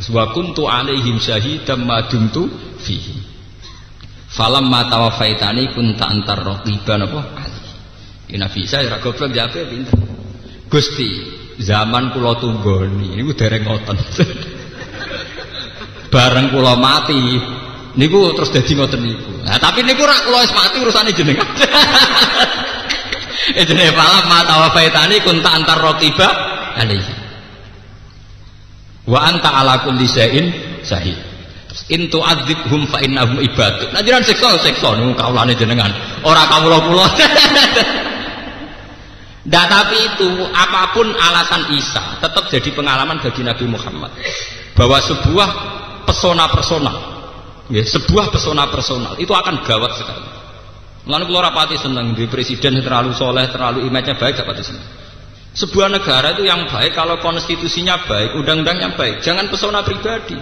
Terus wa kuntu alaihim syahidam ma dumtu fihi. Falamma tawaffaitani kunta antar raqiban apa ali. Ya Nabi Isa ora goblok jape pinter. Gusti, zaman kula tunggoni niku dereng ngoten. Bareng kula mati niku terus dadi ngoten niku. Nah, tapi niku rak kula wis mati urusane jenengan. Jenenge falamma tawaffaitani kunta antar raqiba alaihi. Wa anta ala kulli syai'in syahid. In tu'adzibhum fa innahum ibaduk. Nah jenengan siksa niku kaulane jenengan. Ora kawula-kula. Nah, tapi itu apapun alasan Isa tetap jadi pengalaman bagi Nabi Muhammad bahwa sebuah pesona personal, ya, sebuah pesona personal itu akan gawat sekali. Mulane kula rapati seneng di presiden yang terlalu soleh, terlalu image-nya baik gak pati seneng. Sebuah negara itu yang baik kalau konstitusinya baik, undang-undangnya baik, jangan pesona pribadi.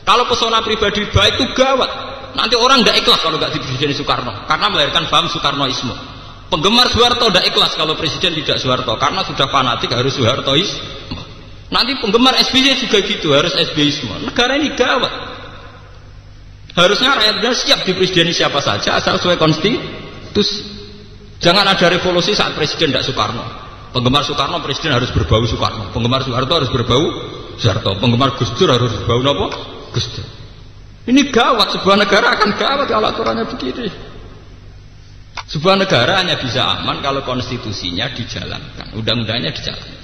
Kalau pesona pribadi baik itu gawat. Nanti orang tidak ikhlas kalau nggak di Presiden Soekarno, karena melahirkan paham Soekarnoisme. Penggemar Soeharto tidak ikhlas kalau presiden tidak Soeharto, karena sudah fanatik harus Soehartoisme. Nanti penggemar SBY juga gitu, harus SBYisme. Negara ini gawat. Harusnya rakyatnya siap di presiden siapa saja asal sesuai konstitusi. Jangan ada revolusi saat presiden tidak Soekarno. Penggemar Soekarno presiden harus berbau Soekarno, penggemar Soeharto harus berbau Soeharto, penggemar Gus Dur harus berbau apa? Gus Dur. Ini gawat, sebuah negara akan gawat kalau aturannya begini. Sebuah negara hanya bisa aman kalau konstitusinya dijalankan, undang-undangnya dijalankan.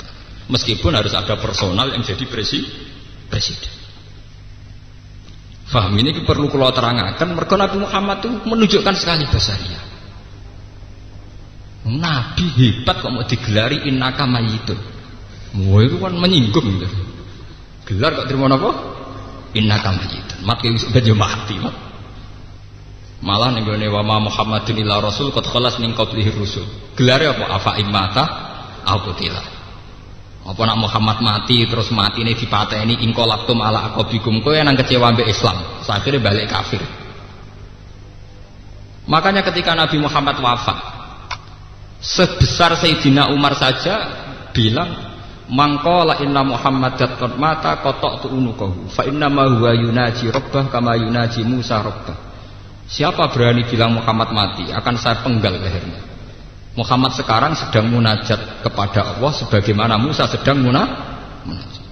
Meskipun harus ada personal yang jadi presiden. Faham ini perlu kalau terangkan. Mergo Nabi Muhammad itu menunjukkan sekali basariah. Nabi hebat kok mau digelari innaka mayyitun. Wah itu kan menyinggung gitu. Gelar kok terima apa? Innaka mayyitun. Mati wis ben yo mati. Malah ning gone wa Muhammadun illa rasul qad khalas min qablihi rusul. Gelare apa? Afa immata au qutila. Apa nak Muhammad mati terus matine dipateni inqalabtum ala aqabikum, kowe nang kecewa mbek Islam, akhirnya balik kafir. Makanya ketika Nabi Muhammad wafat, sebesar Sayyidina Umar saja bilang mangqala inna Muhammadan qad mata qata'tu unuqahu fa inna ma huwa yunaji rabbah kama yunaji Musa rabbah. Siapa berani bilang Muhammad mati akan saya penggal lehernya. Muhammad sekarang sedang munajat kepada Allah sebagaimana Musa sedang munajat.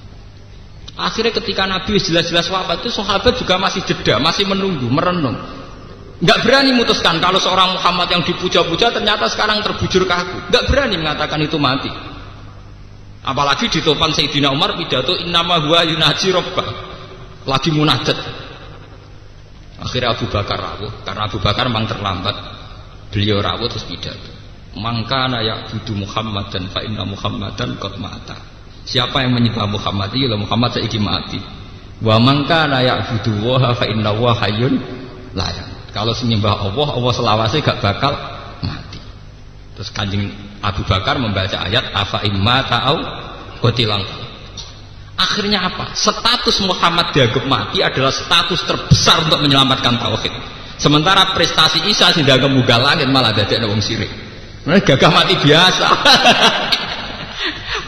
Akhirnya ketika Nabi jelas-jelas wafat itu sahabat juga masih jeda, masih menunggu, merenung. Nggak berani memutuskan kalau seorang Muhammad yang dipuja-puja ternyata sekarang terbujur kaku. Nggak berani mengatakan itu mati. Apalagi ditopang Sayyidina Umar pidato innama huwa yunaji rabbah, lagi munajat. Akhirnya Abu Bakar rawuh, karena Abu Bakar memang terlambat. Beliau rawuh terus pidato. Mangkana ya'budu Muhammadan fa inna Muhammadan qad mata. Siapa yang menyembah Muhammad, ya Muhammad saiki mati. Wa mangkana ya'budu wa fa inna wa hayyun la yamut. Kalau menyembah Allah, Allah selawase gak bakal mati. Terus Kanjeng Abu Bakar membaca ayat afa imma ta'au qutilang. Akhirnya apa? Status Muhammad dianggap mati adalah status terbesar untuk menyelamatkan tauhid. Sementara prestasi Isa sing dianggap munggah langit malah dadekno wong sirik. Nah, gagah mati biasa.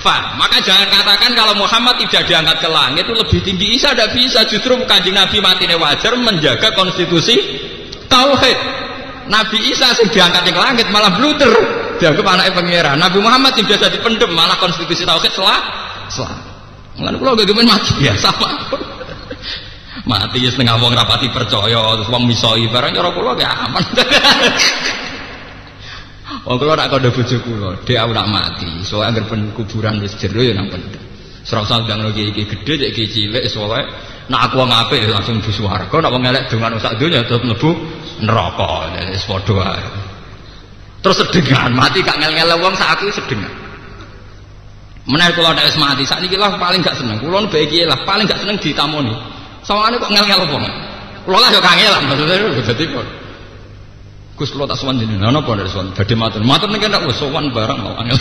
Faham? Maka jangan katakan kalau Muhammad tidak diangkat ke langit itu lebih tinggi Isa, tidak bisa. Justru Kanjeng Nabi matine wajar menjaga konstitusi tauhid. Nabi Isa sing diangkat ke langit malah blunder, dianggap anaknya pangeran. Nabi Muhammad yang biasa dipendem malah konstitusi tauhid salah. Mulane kula gak mati biasa mawon. Mati ya setengah wong rapati percaya terus wong misoi barang cara kula gak aman. Wong kula nak kandha bojo kula, dhek aku nak mati. Soale anggere kuburan wis jero ya nang pendem. Serasa ndang iki gedhe iki cilik soale nak aku wong apik langsung mlebu swarga, nak wong elek dongan sak donya tetep mlebu neraka. Wis padha wae. Terus sedengan mati gak ngel-ngel wong sak aku sedengan. Menawa kula nek wis mati sakniki lah paling gak seneng. Kula nu bae lah paling gak seneng ditamoni. Sawangane kok ngel-ngel wong. Kula lah yo kangelan maksudnya dadi kok. Gus kula tak sowan jenengan napa nek sowan badhe matur. Matur nek ndak wis sowan barang mau angel.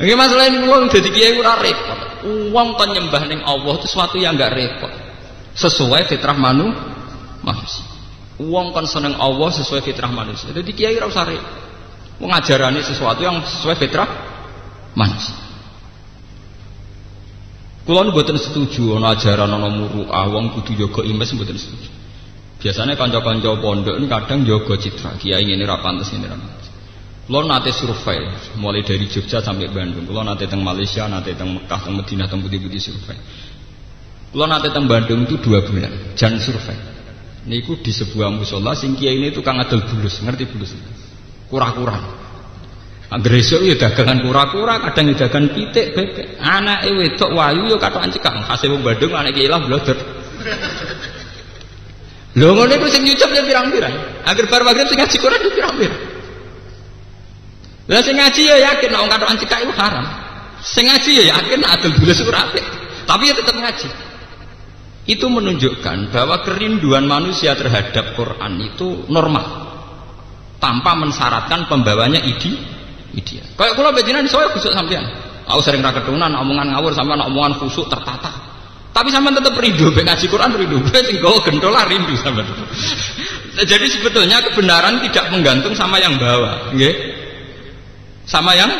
Iki masalah ini kula dadi kiai ora repot. Wong kon nyembah ning Allah itu sesuatu yang enggak repot. Sesuai fitrah manusia. Wong kon seneng Allah sesuai fitrah manusia. Dadi kiai ora usah repot. Mengajarani sesuatu yang sesuai fitrah manusia. Kula mboten setuju ana ajaran ana muru'ah wong kudu jaga imes mboten setuju. Biasanya kanca-kanca pondok ini kadang jaga citra, kiai ngene ra pantes ngene ra pantes. Kula nate survei mulai dari Jogja sampai Bandung. Kula nate teng Malaysia, nate teng Mekah, teng Madinah, teng putih-putih survei. Kula nate teng Bandung itu 2 bulan, jan survei. Niku di sebuah musala sing kiai ini tukang adol bulus, ngerti bulus? Kura-kura. Anggere esuk ya dagangan kura-kura, kadang ya dagangan pitik, bebek. Anake wedok wayu ya katokan cekak, khase wong Bandung anake kiai lah blodor. Lho ngono iku sing nyucup ya pirang-pirang. Angger bar magrib sing ngaji Quran ya pirang-pirang. Lah sing ngaji ya yakin nek wong katokan cekak iku haram. Sing ngaji ya yakin nek adol bulus ora apik. Tapi ya tetap ngaji. Itu menunjukkan bahwa kerinduan manusia terhadap Quran itu normal tanpa mensyaratkan pembawanya ideal. Kayak kula bejinan saya khusuk sampean. Aku sering ra ketunan omongan ngawur sampean omongan khusuk tertata. Tapi sampean tetap rindu ben ngaji Quran rindu. Sing go gentola rindu sampean. Jadi sebetulnya kebenaran tidak menggantung sama yang bawa, nggih. Sama yang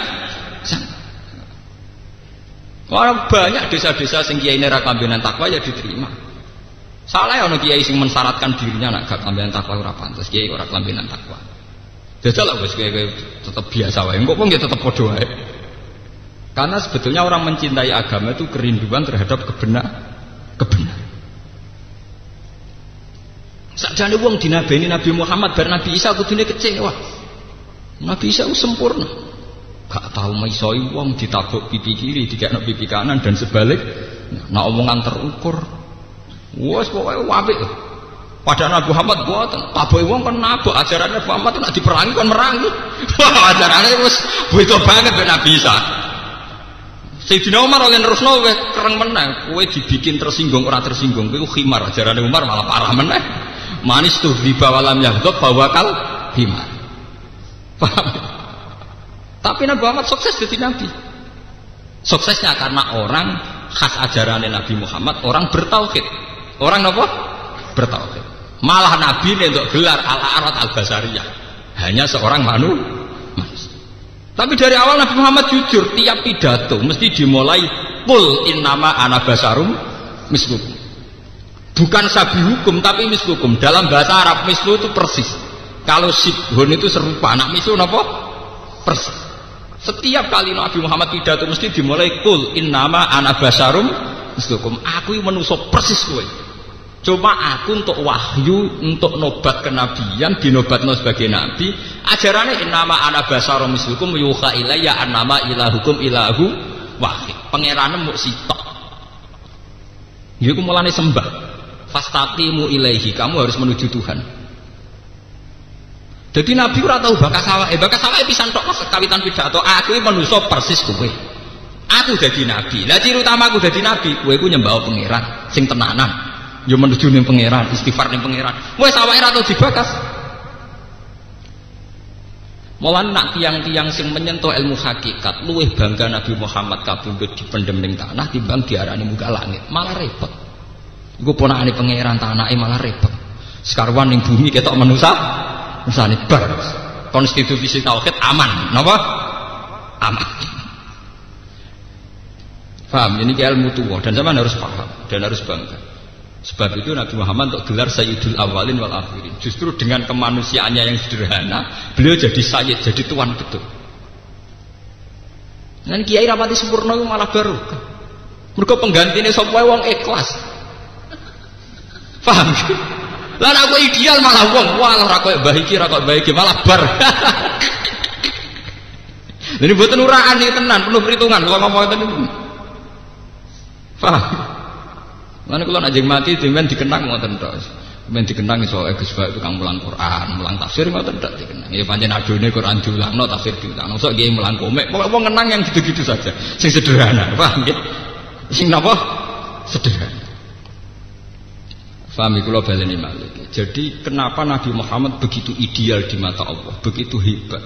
orang banyak desa-desa sing kiai ini rakambenan takwa ya diterima. Salah ya ono kiai sing mensyaratkan dirinya nak gak kambenan takwa ora pantes, kiai ora kambenan takwa. Jajal lah wis kiai tetap biasa wae. Engko pun ya tetep padha wae. Karena sebetulnya orang mencintai agama itu kerinduan terhadap kebenaran. Sakjane wong dinabeni Nabi Muhammad bar Nabi Isa kudune kecewa. Nabi Isa itu sempurna. Gak tahu maisoi wong ditabuk pipi kiri, dikekno pipi kanan dan sebalik. Nah omongan terukur. Wes pokoke apik. Padahal Nabi Muhammad boten, tabuke wong kan nabok ajarannya Nabi Muhammad nek diperangi kan merangi. Wah, ajarane wis beda banget ben Nabi Isa. Sayyidina Umar oleh nerusno wis kereng meneh, kowe dibikin tersinggung ora tersinggung, kowe khimar ajarane Umar malah parah meneh. Manis tuh riba walam yaghdab bawakal himar. Paham? Tapi Nabi Muhammad sukses jadi Nabi. Suksesnya karena orang khas ajaran Nabi Muhammad, orang bertauhid. Orang apa? Bertauhid. Malah Nabi ini untuk gelar al-arat al-basariyah. Hanya seorang manusia. Tapi dari awal Nabi Muhammad jujur, tiap pidato mesti dimulai qul innama ana basarum mislukum. Bukan sabi hukum tapi mislukum. Dalam bahasa Arab mislu itu persis. Kalau sibhun itu serupa, anak mislu apa? Persis. Setiap kali Nabi Muhammad pidato mesti dimulai qul innama ana basarum mislukum. Aku manusia persis kowe. Cuma aku untuk wahyu, untuk nobat kenabian, dinobatno sebagai nabi. Ajarannya innama ana basarum mislukum yuha ilayya annama ilahukum ilahu wahid. Pangerane muk sitok. Iku mulane sembah. Fastaqimu ilaihi, kamu harus menuju Tuhan. Jadi Nabi ora tahu bakas awake, pisan tok kawitan pidato. Aku iki manusa persis kowe. Aku dadi nabi. Lah ciri utama aku dadi nabi, kowe iku nyembah pangeran sing tenanan. Ya menuju ning pangeran, istighfar ning pangeran. Wis awake ora tau dibakas. Mulane nak tiang-tiang sing menyentuh ilmu hakikat luwih bangga Nabi Muhammad kabundut dipendem ning tanah timbang diarani muka langit. Malah repot. Iku ponakane pangeran tanake malah repot. Sekarwan ning bumi ketok manusa misalnya bar konstitusi tauhid aman, napa? Aman. Paham? Ini ilmu tua dan zaman harus paham dan harus bangga. Sebab itu Nabi Muhammad untuk gelar Sayyidul Awalin wal Akhirin. Justru dengan kemanusiaannya yang sederhana, beliau jadi sayyid, jadi tuan betul. Dan kiai rapati sempurna itu malah baru. Mergo penggantinya sapa wong ikhlas. Paham? Lah aku ideal malah wong walah ra koyo mbah iki ra koyo mbah iki malah bar. Ini mboten uraan iki tenan, penuh perhitungan kula ngomong ngoten niku. Paham? Lan kula nek jeng mati sampeyan dikenang ngoten tok. Men dikenang iso Gus Bak tukang mulang Quran, mulang tafsir ngoten tok dikenang. Ya pancen adone Quran diulangno, tafsir diulangno. Sok nggih mulang komik, pokoke wong kenang yang gitu-gitu saja. Sing sederhana, paham nggih? Sing napa? Sederhana. Fahami kula baleni malih. Jadi kenapa Nabi Muhammad begitu ideal di mata Allah, begitu hebat,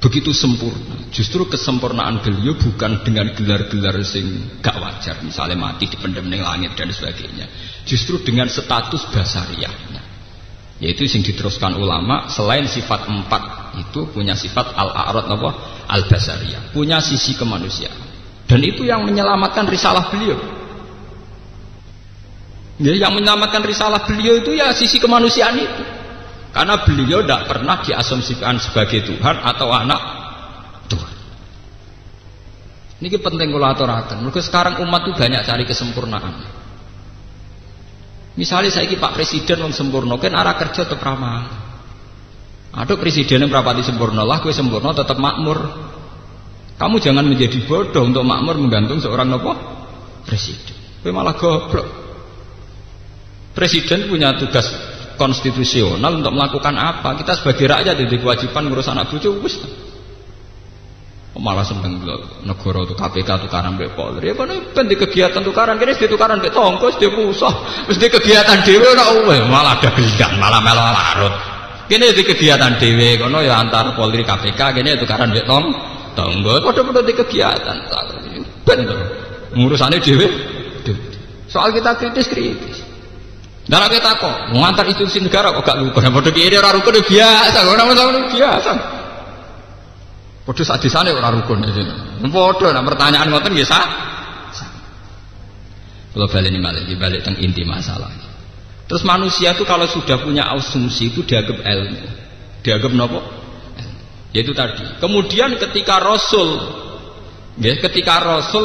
begitu sempurna? Justru kesempurnaan beliau bukan dengan gelar-gelar sing gak wajar, misalnya mati dipendem ning langit dan sebagainya. Justru dengan status basariyahnya, yaitu sing diteruskan ulama selain sifat 4 itu punya sifat al-a'rad apa? Al-basariyah, punya sisi kemanusiaan. Dan itu yang menyelamatkan risalah beliau. Ya, yang menyelamatkan risalah beliau itu ya sisi kemanusiaan itu. Karena beliau tidak pernah diasumsikan sebagai Tuhan atau anak Tuhan. Ini penting kalau aturakan. Mereka sekarang umat itu banyak cari kesempurnaan. Misalnya saya Pak Presiden yang sempurna, kan arah kerja tetap ramah. Ada presiden yang berapa sempurna lah, gue sempurna tetap makmur. Kamu jangan menjadi bodoh untuk makmur menggantung seorang nopo presiden. Gue malah goblok. Presiden punya tugas konstitusional untuk melakukan apa? Kita sebagai rakyat ada kewajiban ngurus anak cucu, wis. Malah seneng negara itu KPK tukaran mbek Polri. Ya kono ben di kegiatan tukaran kene di tukaran mbek tonggo, di pusat, wis di kegiatan dhewe ora malah ada bidang, malah melo larut. Kene di kegiatan dhewe kono ya antar Polri KPK, kene tukaran mbek tonggo, padha-padha di kegiatan. Ben to. Ngurusane dhewe. Soal kita kritis. Dalam kita kok mengantar institusi negara kok gak rukun, padha kiri ora rukun biasa, orang biasa. Padha sadisane ora rukun iki. Padha nek pertanyaan ngoten nggih sah. Kalau baleni balik teng inti masalah. Terus manusia itu kalau sudah punya asumsi itu dianggap ilmu. Dianggap napa? Yaitu tadi. Kemudian ketika Rasul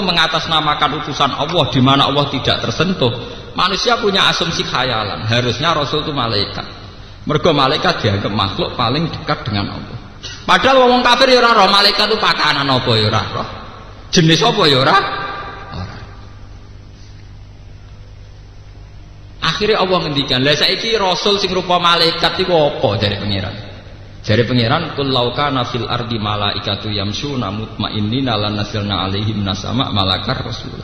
mengatasnamakan utusan Allah di mana Allah tidak tersentuh, manusia punya asumsi khayalan. Harusnya Rasul itu malaikat. Mergo malaikat dianggap makhluk paling dekat dengan Allah. Padahal wong kafir ya ora roh malaikat itu pakanan apa ya ora roh. Jenis apa ya ora? Akhirnya Allah ngendikan, "Lah saiki Rasul sing rupa malaikat iku apa?" Dari pangeran. Dari pangeran, "Qul law kana fil ardi malaikatu yamshuna mutmainnina lanazzalna 'alaihim nasama malakar rasul."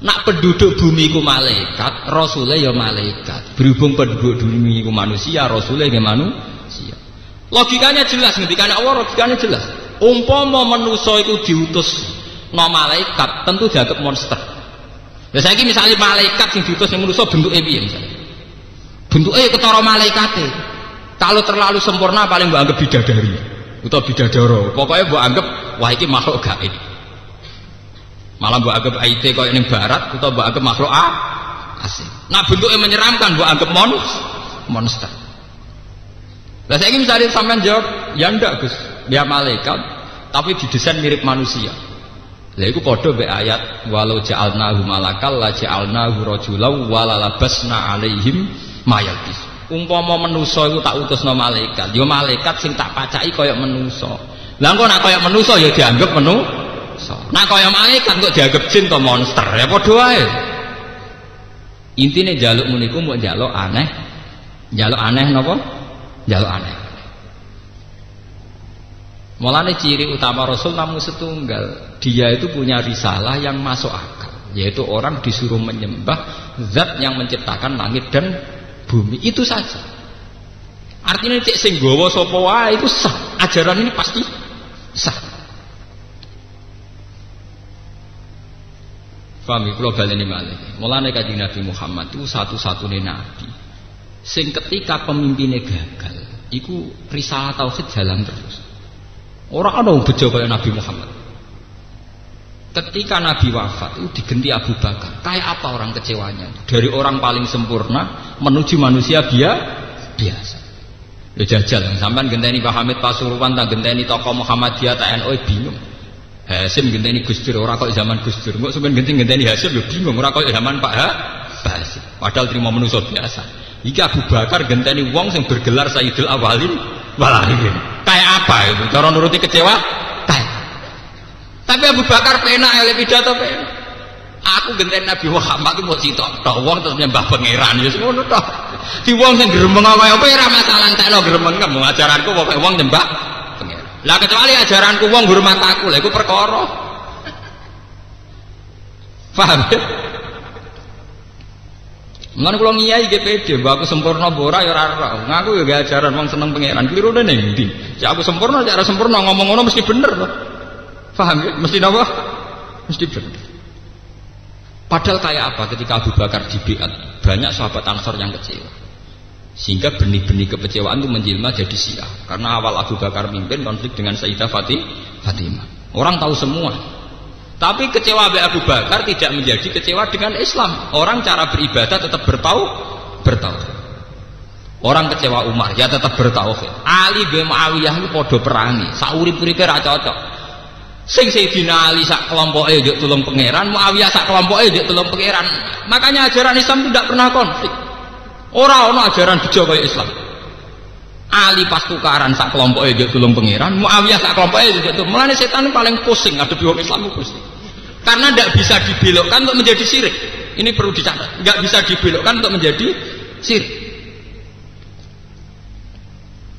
Nak penduduk bumi ku malaikat, Rasulnya ya malaikat. Berhubung penduduk bumi ku manusia, Rasulnya ya manusia. Logikanya jelas, ngendikane Allah logikanya jelas. Umpama manusa iku diutus no malaikat, tentu dianggap monster. Lah saiki misalnya malaikat sing diutus ning manusa bentuke piye misalnya? Bentuke ketara malaikate. Kalau terlalu sempurna paling mbok anggap bidadari utawa bidadara. Pokoknya mbok anggap wah iki makhluk gaib. Malah mbok anggap IT koyo ning barat utawa mbok anggap makhluk asing. Nah bentuknya menyeramkan mbok anggap monster. Lah saiki misalnya sampean jawab, ya ndak Gus, dia malaikat tapi didesain mirip manusia. Lah iku padha mbek ayat walau ja'alnahu malakal la ja'alnahu rajulan walalabasna 'alaihim mayalbis. Umpama manusa iku tak utusno malaikat, ya malaikat sing tak pacaki kaya manusa. Lah engko nek kaya manusa ya dianggap manusa. Nek kaya malaikat kok dianggap jin to monster, ya padha wae. Intine njaluk meniku mbok njaluk aneh. Njaluk aneh napa? Njaluk aneh. Mulane ciri utama Rasul namun setunggal. Dia itu punya risalah yang masuk akal, yaitu orang disuruh menyembah zat yang menciptakan langit dan bumi. Itu saja. Artinya cek sing gawa sapa wae itu sah. Ajaran ini pasti sah. Paham iki kula baleni malih. Mulane Kanjeng Nabi Muhammad itu satu-satunya nabi sing ketika pemimpinnya gagal, iku risalah tauhid jalan terus. Orang ada yang bejo kaya Nabi Muhammad. Ketika Nabi wafat itu digenti Abu Bakar. Kayak apa orang kecewanya? Dari orang paling sempurna menuju manusia biasa. Ya jajal, sampean genteni Pak Hamid Pasuruan, tak genteni tokoh Muhammadiyah, tak NU bingung. Hasim genteni Gus Dur, ora kok zaman Gus Dur. Kok sampean genteni Hasim yo bingung, ora kok zaman Pak Hasim. Padahal terima manusia biasa. Iki Abu Bakar genteni wong sing bergelar Sayyidul Awalin wal Akhirin. Kayak apa itu? Cara nuruti kecewa? Kayak. Tapi Abu Bakar penak oleh pidato penak. Aku genteni Nabi Muhammad itu mau sitok tok wong terus nyembah pangeran ya ngono tok. Di wong sing gremeng kaya apa ora masalah entekno gremeng kamu ajaranku pokoke wong nyembah pangeran. Lah kecuali ajaranku wong hormat aku, lha iku perkara. Paham ya? Mulane kula ngiyai nggih pede, mbak aku sempurna apa ora ya ora ora. Ngaku ya gak ajaran wong seneng pangeran. Klirune ning ndi? Cek aku sempurna, cek ora sempurna ngomong ngono mesti bener to. Paham ya? Mesti napa? Mesti bener. Padahal kayak apa ketika Abu Bakar dibiat, banyak sahabat Ansor yang kecewa. Sehingga benih-benih kekecewaan itu menjelma jadi Syiah. Karena awal Abu Bakar mimpin konflik dengan Sayyidah Fatimah. Orang tahu semua. Tapi kecewa Abu Bakar tidak menjadi kecewa dengan Islam. Orang cara beribadah tetap bertauhid. Orang kecewa Umar ya tetap bertauhid. Ali bin Muawiyah itu podo perangi, saurip-uripe ra cocok. Sing Sayyidina Ali sak kelompoke njuk tulung pangeran, Muawiyah sak kelompoke njuk tulung pangeran. Makanya ajaran Islam tidak pernah konflik. Ora ana ajaran bejo kaya Islam. Ali pas tukaran sak kelompoke njuk tulung pangeran, Muawiyah sak kelompoke njuk tulung. Mulane setan paling pusing ngadepi wong Islam pusing. Karena tidak bisa dibelokkan untuk menjadi syirik. Ini perlu dicatat. Enggak bisa dibelokkan untuk menjadi syirik.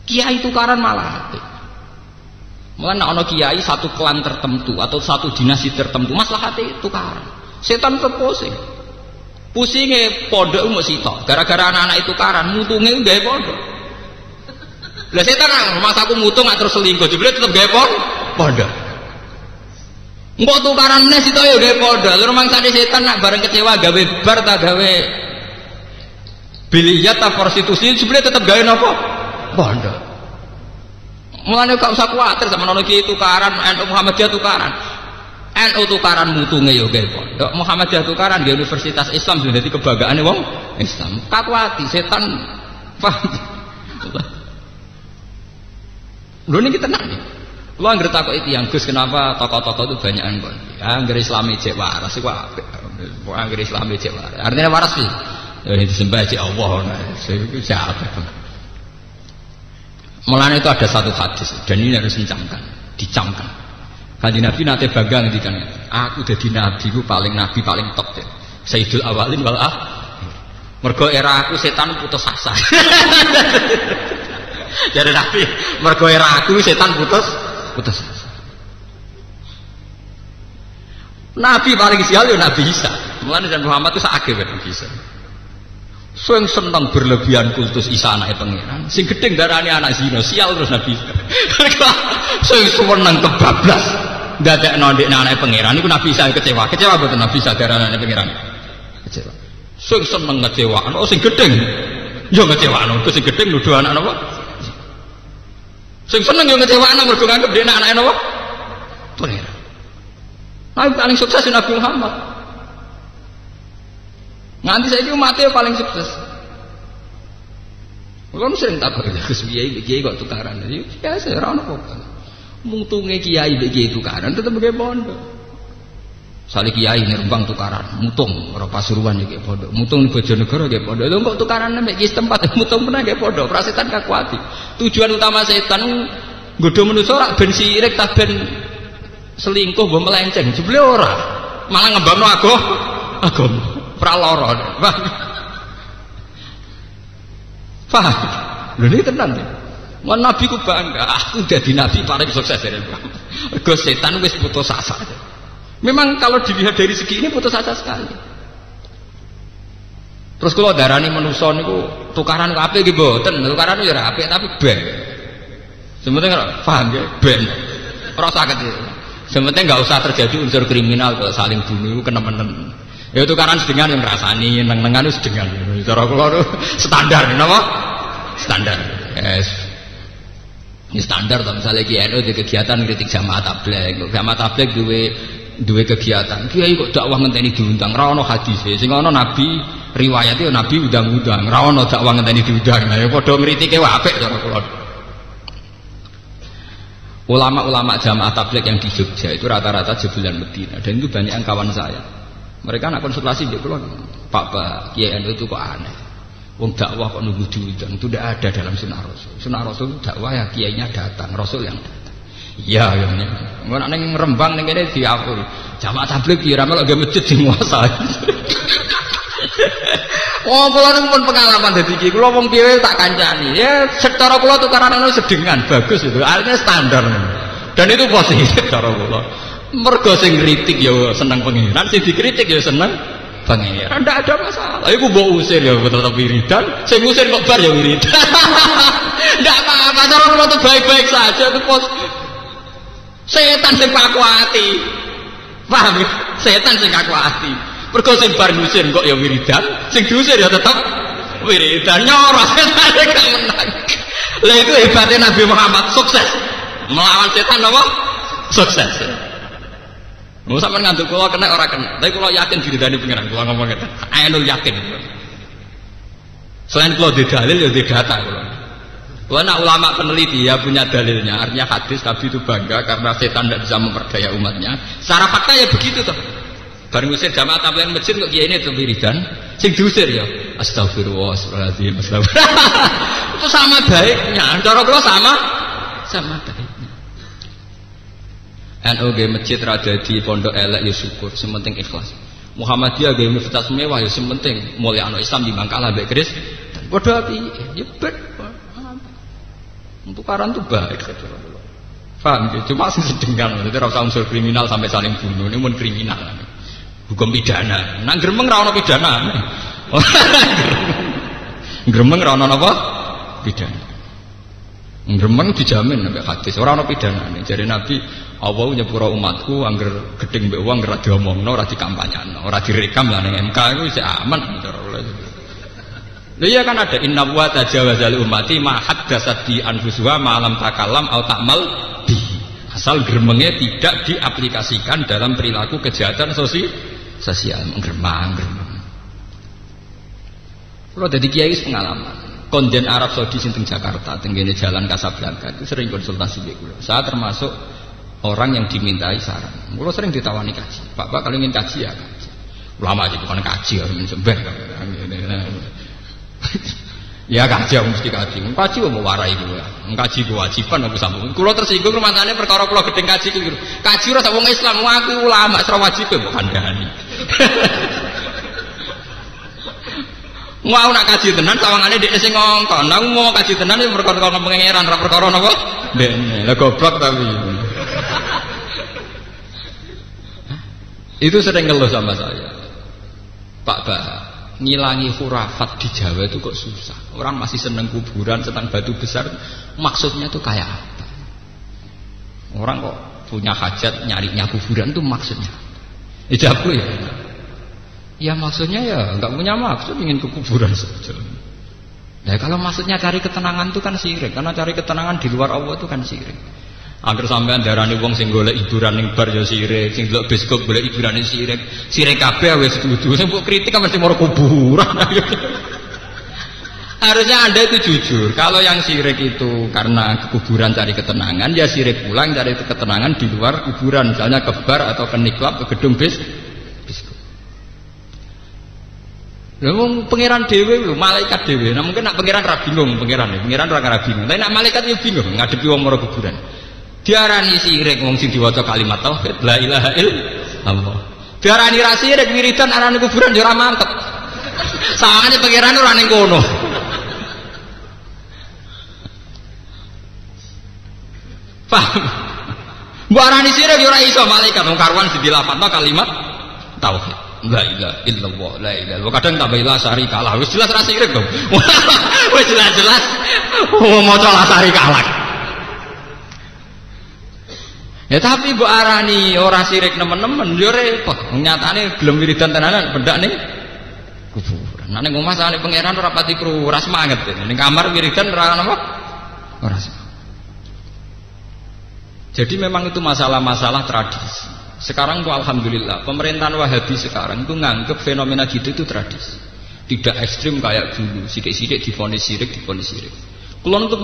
Kiai tukaran malah apik. Mulane ana kiai satu klan tertentu atau satu dinasti tertentu maslahate tukaran. Setan tetep pusing. Pusinge pondok mung sitok. Gara-gara anak-anak itu tukaran, mutunge gawe pondok. Lah setan mas aku mutung terus selingkuh, jebule tetep gawe pondok. Engko tukaran meneh sitok ya gawe pondok. Lha mangsane setan nak bareng kecewa gawe bar ta gawe biliyat ta prostitusi, jebule tetep gawe napa? Pondok. Mulane gak usah kuwatir sama nono kiai tukaran, NU Muhammadiyah tukaran. NU tukaran mutunge ya gawe pondok, Muhammadiyah tukaran di Universitas Islam sudah dadi kebanggaane wong Islam. Kakuati setan paham. Lho niki tenan iki. Kula anggere takoki tiyang Gus kenapa tokoh-tokoh itu banyakan kok. Anggere Islami cek waras iku apik. Kok anggere Islami cek waras. Artinya waras sih. Ya disembah cek Allah nah. Iku siapa? Mulane itu ada satu hadis dan ini harus dicamkan. Kanjeng Nabi nate bangga ngendikan, aku dadi nabi ku paling top deh. Sayyidul awalin wal akhir. Mergo era aku setan putus asa. Jadi Nabi, mergo era aku setan putus asa. Nabi paling sial ya Nabi Isa. Mulane dan Muhammad itu sakake Nabi Isa. Sing seneng berlebihan kultus Isa anake pangeran, sing gedeng darane anak zina, sial terus Nabi. Sing seneng kebablas ndadekno ndekne anake pangeran niku Nabi Isa kecewa. Kecewa mboten Nabi Isa darane anake pangeran? Kecewa. Sing seneng ngecewakno, sing gedeng yo ngecewakno, sing gedeng nuduh anak napa? Sing seneng yo ngecewakno mergo nganggep ndekne anake napa? Pangeran. Nabi paling sukses Nabi Muhammad. Nganti saiki umatnya paling sukses. Kalau sering takut Gus kiai kok tukaran, biasa ora ono apa-apa. Mutunge kiai mbek kiai tukaran tetep gawe pondok. Sale kiai Rembang tukaran, mutung ora Pasuruan iki pondok. Mutung ning Bojonegoro nggih pondok. Lho kok tukaran mbek kiai setempat mutung meneh nggih pondok. Prasetan kakuati. Tujuan utama setan nggodho manusa ora ben sirik ta ben selingkuh mbok melenceng. Jebule ora. Malah ngembangno agama. Praloro, paham? Lho ini tenan ya. Nabi ku bangga, aku jadi nabi paling sukses dari Muhammad. Mergo setan wis putus asa. Memang kalau dilihat dari segi ini putus asa sekali. Terus kalau darani manusa niku tukaran apik iki mboten, tukaran ya ora apik tapi ben. Sementing paham ya, ben. Ora saged. Sementing enggak usah terjadi unsur kriminal kalau saling bunuh kenemen. Ya tukaran sedengan yang rasani, neng-nengan itu sedengan. Cara kula itu standar, napa? Standar. Yes. Ini standar to misalnya KNU di kegiatan kritik jamaah tabligh. Jamaah tabligh duwe kegiatan. Kiai kok dakwah ngenteni diundang, ra ono hadis. Sing ono nabi riwayate nabi undang-undang, ra ono dakwah ngenteni diundang. Ya padha ngritike wae apik cara kula. Ulama-ulama jamaah tabligh yang di Jogja itu rata-rata jebulan Medina dan itu banyak yang kawan saya. Mereka nak konsultasi di pulau, Pak Kiai NU itu kok aneh. Wong dakwah kok nunggu diundang, itu tidak ada dalam sunnah Rasul. Sunnah Rasul dakwah ya kiainya datang, Rasul yang datang. Iya, yang ini. Nggak neng Rembang neng ini diakui. Jamaah tabligh kira malah gak masjid sing muasa. Oh, kalau pun pengalaman dari kiai, kalau wong kiai tak kancani. Ya, secara pulau tukaran anu sedengan bagus itu, artinya standar. Dan itu positif secara pulau. Mergo sing kritik ya seneng pangeran, sing dikritik ya seneng pangeran. Ndak ada masalah. Iku mbok usir ya tetep wiridan, sing usir kok bar ya wiridan. Ndak apa-apa, cara kula tuh baik-baik saja itu setan sing kakuati. Paham ya? Setan sing kakuati. Mergo sing bar ngusir kok ya wiridan, sing diusir ya tetep wiridan. Nyoros setan gak menang. Lah itu hebatnya Nabi Muhammad sukses. Melawan setan apa? Sukses. Mau sampean ngandel kula kena ora kena. Tapi kula yakin diridani pengiran. Kula ngomong ngeten. Ainul yakin. Selain kula di dalil ya di data kula. Kula nak ulama peneliti ya punya dalilnya. Artinya hadis Nabi itu bangga karena setan tidak bisa memperdaya umatnya. Secara fakta ya begitu toh. Bareng usir jamaah tabligh masjid kok kiai ini itu wiridan. Sing diusir ya astagfirullah astagfirullah. Itu sama baiknya. Cara kula sama baiknya. NU ge masjid rada di pondok elek ya syukur, sementing ikhlas. Muhammadiyah ge universitas mewah ya sementing mulya anak Islam di Bangkalan mbek Kris. Padha piye? Ya bet. Untuk karan tuh baik saja. Paham ya? Cuma sing sedengan, jadi ora usah unsur kriminal sampai saling bunuh, ini mun kriminal. Hukum pidana. Nang gremeng ra ono pidana. Gremeng ra ono apa? Pidana. Gremeng dijamin sampai hadis, ora ono pidanane. Jare Nabi, Allah nyepuro umatku angger gedeng mbek wong ora diomongno, ora dikampanyano, ora direkam lah ning MK iku wis aman cara Allah. Lha iya kan ada inna wa tajawaza li ummati ma haddatsat di anfusuha ma lam takallam au ta'mal bi. Asal gremenge tidak diaplikasikan dalam perilaku kejahatan sosial gremeng. Kalau dadi kiai pengalaman. Konjen Arab Saudi sinten Jakarta, tenggene Jalan Kasablanka itu sering konsultasi dengan kula. Saya termasuk orang yang dimintai saran. Kula sering ditawani kaji. Pak kalau ingin kaji ya kaji. Ulama aja bukan kaji ya sembar. Ya kaji aku mesti kaji. Kaji mau warai kula. Kaji kewajiban aku sambung. Kula tersinggung rumatane perkara kula gedeng kaji keliru. Kaji ora sak wong Islam, aku ulama ora wajib kok kandhani. Mau nak kaji tenan sawangane dhek sing ngongkon. Aku mau kaji tenan iki perkara pengeran ora perkara napa? Dene. Lah goblok tapi. Itu sering ngeluh sama saya. Pak Bah, ngilangi khurafat di Jawa itu kok susah. Orang masih seneng kuburan, senang batu besar. Maksudnya tuh kayak apa? Orang kok punya hajat nyarinya kuburan tuh maksudnya. Ijabku ya. Ya maksudnya ya nggak punya maksud ingin ke kuburan saja. Ya kalau maksudnya cari ketenangan itu kan syirik, karena cari ketenangan di luar Allah itu kan syirik. Agar sampean darani wong sing golek hiburan ning bar ya sirik, sing delok bioskop golek hiburan sirik. Sirik kabeh wis setuju. Sing mbok kritik kan mesti mau kuburan. Harusnya Anda itu jujur. Kalau yang sirik itu karena kuburan cari ketenangan, ya sirik pulang cari ketenangan di luar kuburan, misalnya ke bar atau ke niklab, ke gedung bioskop. Lha pangeran dhewe lho, malaikat dhewe. Nah mungkin nak pangeran ra bingung, pangeran ra bingung. Tapi nak malaikat yo bingung ngadepi wong mara kuburan. Diarani sirik wong sing diwaca kalimat tauhid la ilaha illallah. Diarani ra sirik wiridan arane kuburan yo ora mantep. Sawangane pangeran ora ning kono. Paham? Mbok arani sirik yo ora iso malaikat wong karuan dilafadzno kalimat tauhid. La ilaha illallah, la ilaha. Kadang tambah la syarika lah. Wis jelas ra sirik dong. Wis jelas-jelas maca la syarika lah. Ya tapi mbok arani ora sirik nemen-nemen yo repot. Nyatane gelem wiridan tenanan pendak ning kuburan. Nek ning omah sane pangeran ora pati kru, ora semangat. Ning kamar wiridan ora napa? Ora semangat. Jadi memang itu masalah-masalah tradisi. Sekarang tuh alhamdulillah pemerintahan Wahabi sekarang itu nganggep fenomena gitu itu tradisi. Tidak ekstrim kayak dulu, sidik-sidik divonis sirik. Kulon itu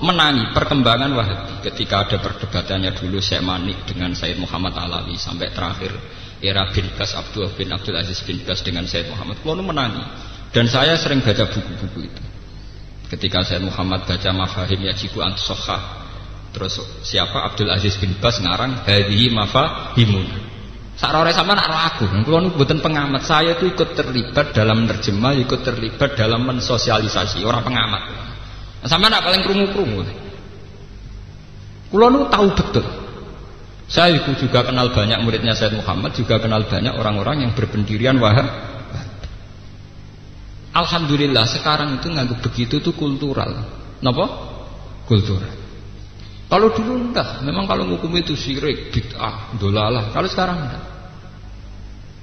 menangi perkembangan Wahabi ketika ada perdebatannya dulu Syekh Manik dengan Said Muhammad Alawi sampai terakhir era bin Bas Abdul Aziz bin Bas dengan Said Muhammad. Kulon menangi dan saya sering baca buku-buku itu. Ketika Said Muhammad baca Mafahim Yajibu Antusokhah, terus siapa Abdul Aziz bin Bas ngarang hadhihi mafahimun. Sarore sampean ora aku, kula niku mboten pengamat. Saya itu ikut terlibat dalam menerjemah, ikut terlibat dalam mensosialisasi, orang pengamat. Sampean nak paling krungu-krungu. Kula niku tahu betul. Saya juga kenal banyak muridnya Said Muhammad, juga kenal banyak orang-orang yang berpendirian Wahab. Alhamdulillah sekarang itu nganggep begitu itu kultural. Napa? Kultural. Kalau dulu enggak, memang kalau hukum itu syirik, bid'ah, dolalah. Kalau sekarang enggak.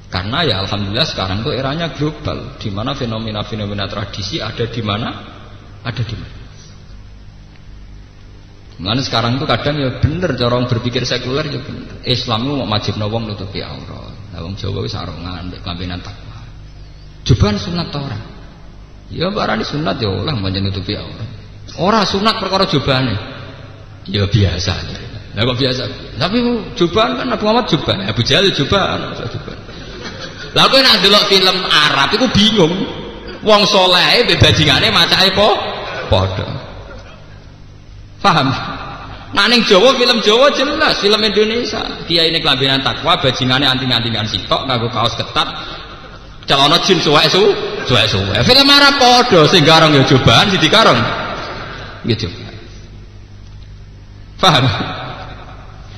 Karena ya alhamdulillah sekarang itu eranya global, di mana fenomena-fenomena tradisi ada di mana? Ada di mana. Mulane sekarang itu kadang ya bener cara orang berpikir sekuler ya bener. Islam itu mau wajibno wong nutupi aurat. Lah wong Jawa wis sarongan mek klambenan takwa. Jubaan sunat ta ora? Ya barani sunat ya oleh pancen nutupi aurat. Ora sunat perkara jubane. Ya biasa aja. Lah kok biasa? Tapi jubaan kan Nabi Muhammad jubaan, Abu Jahal jubaan, jubaan. Lah kowe nek ndelok film Arab iku bingung. Wong saleh mbek bajingane macake padha. Paham? Nah ning Jawa film Jawa jelas, film Indonesia. Kiai ini kelambinan takwa, bajingane anting-antingan sitok nganggo kaos ketat. Celana jin suwek-suwek. Film Arab padha sing garong ya cobaan sing dikarong. Nggih coba. Paham?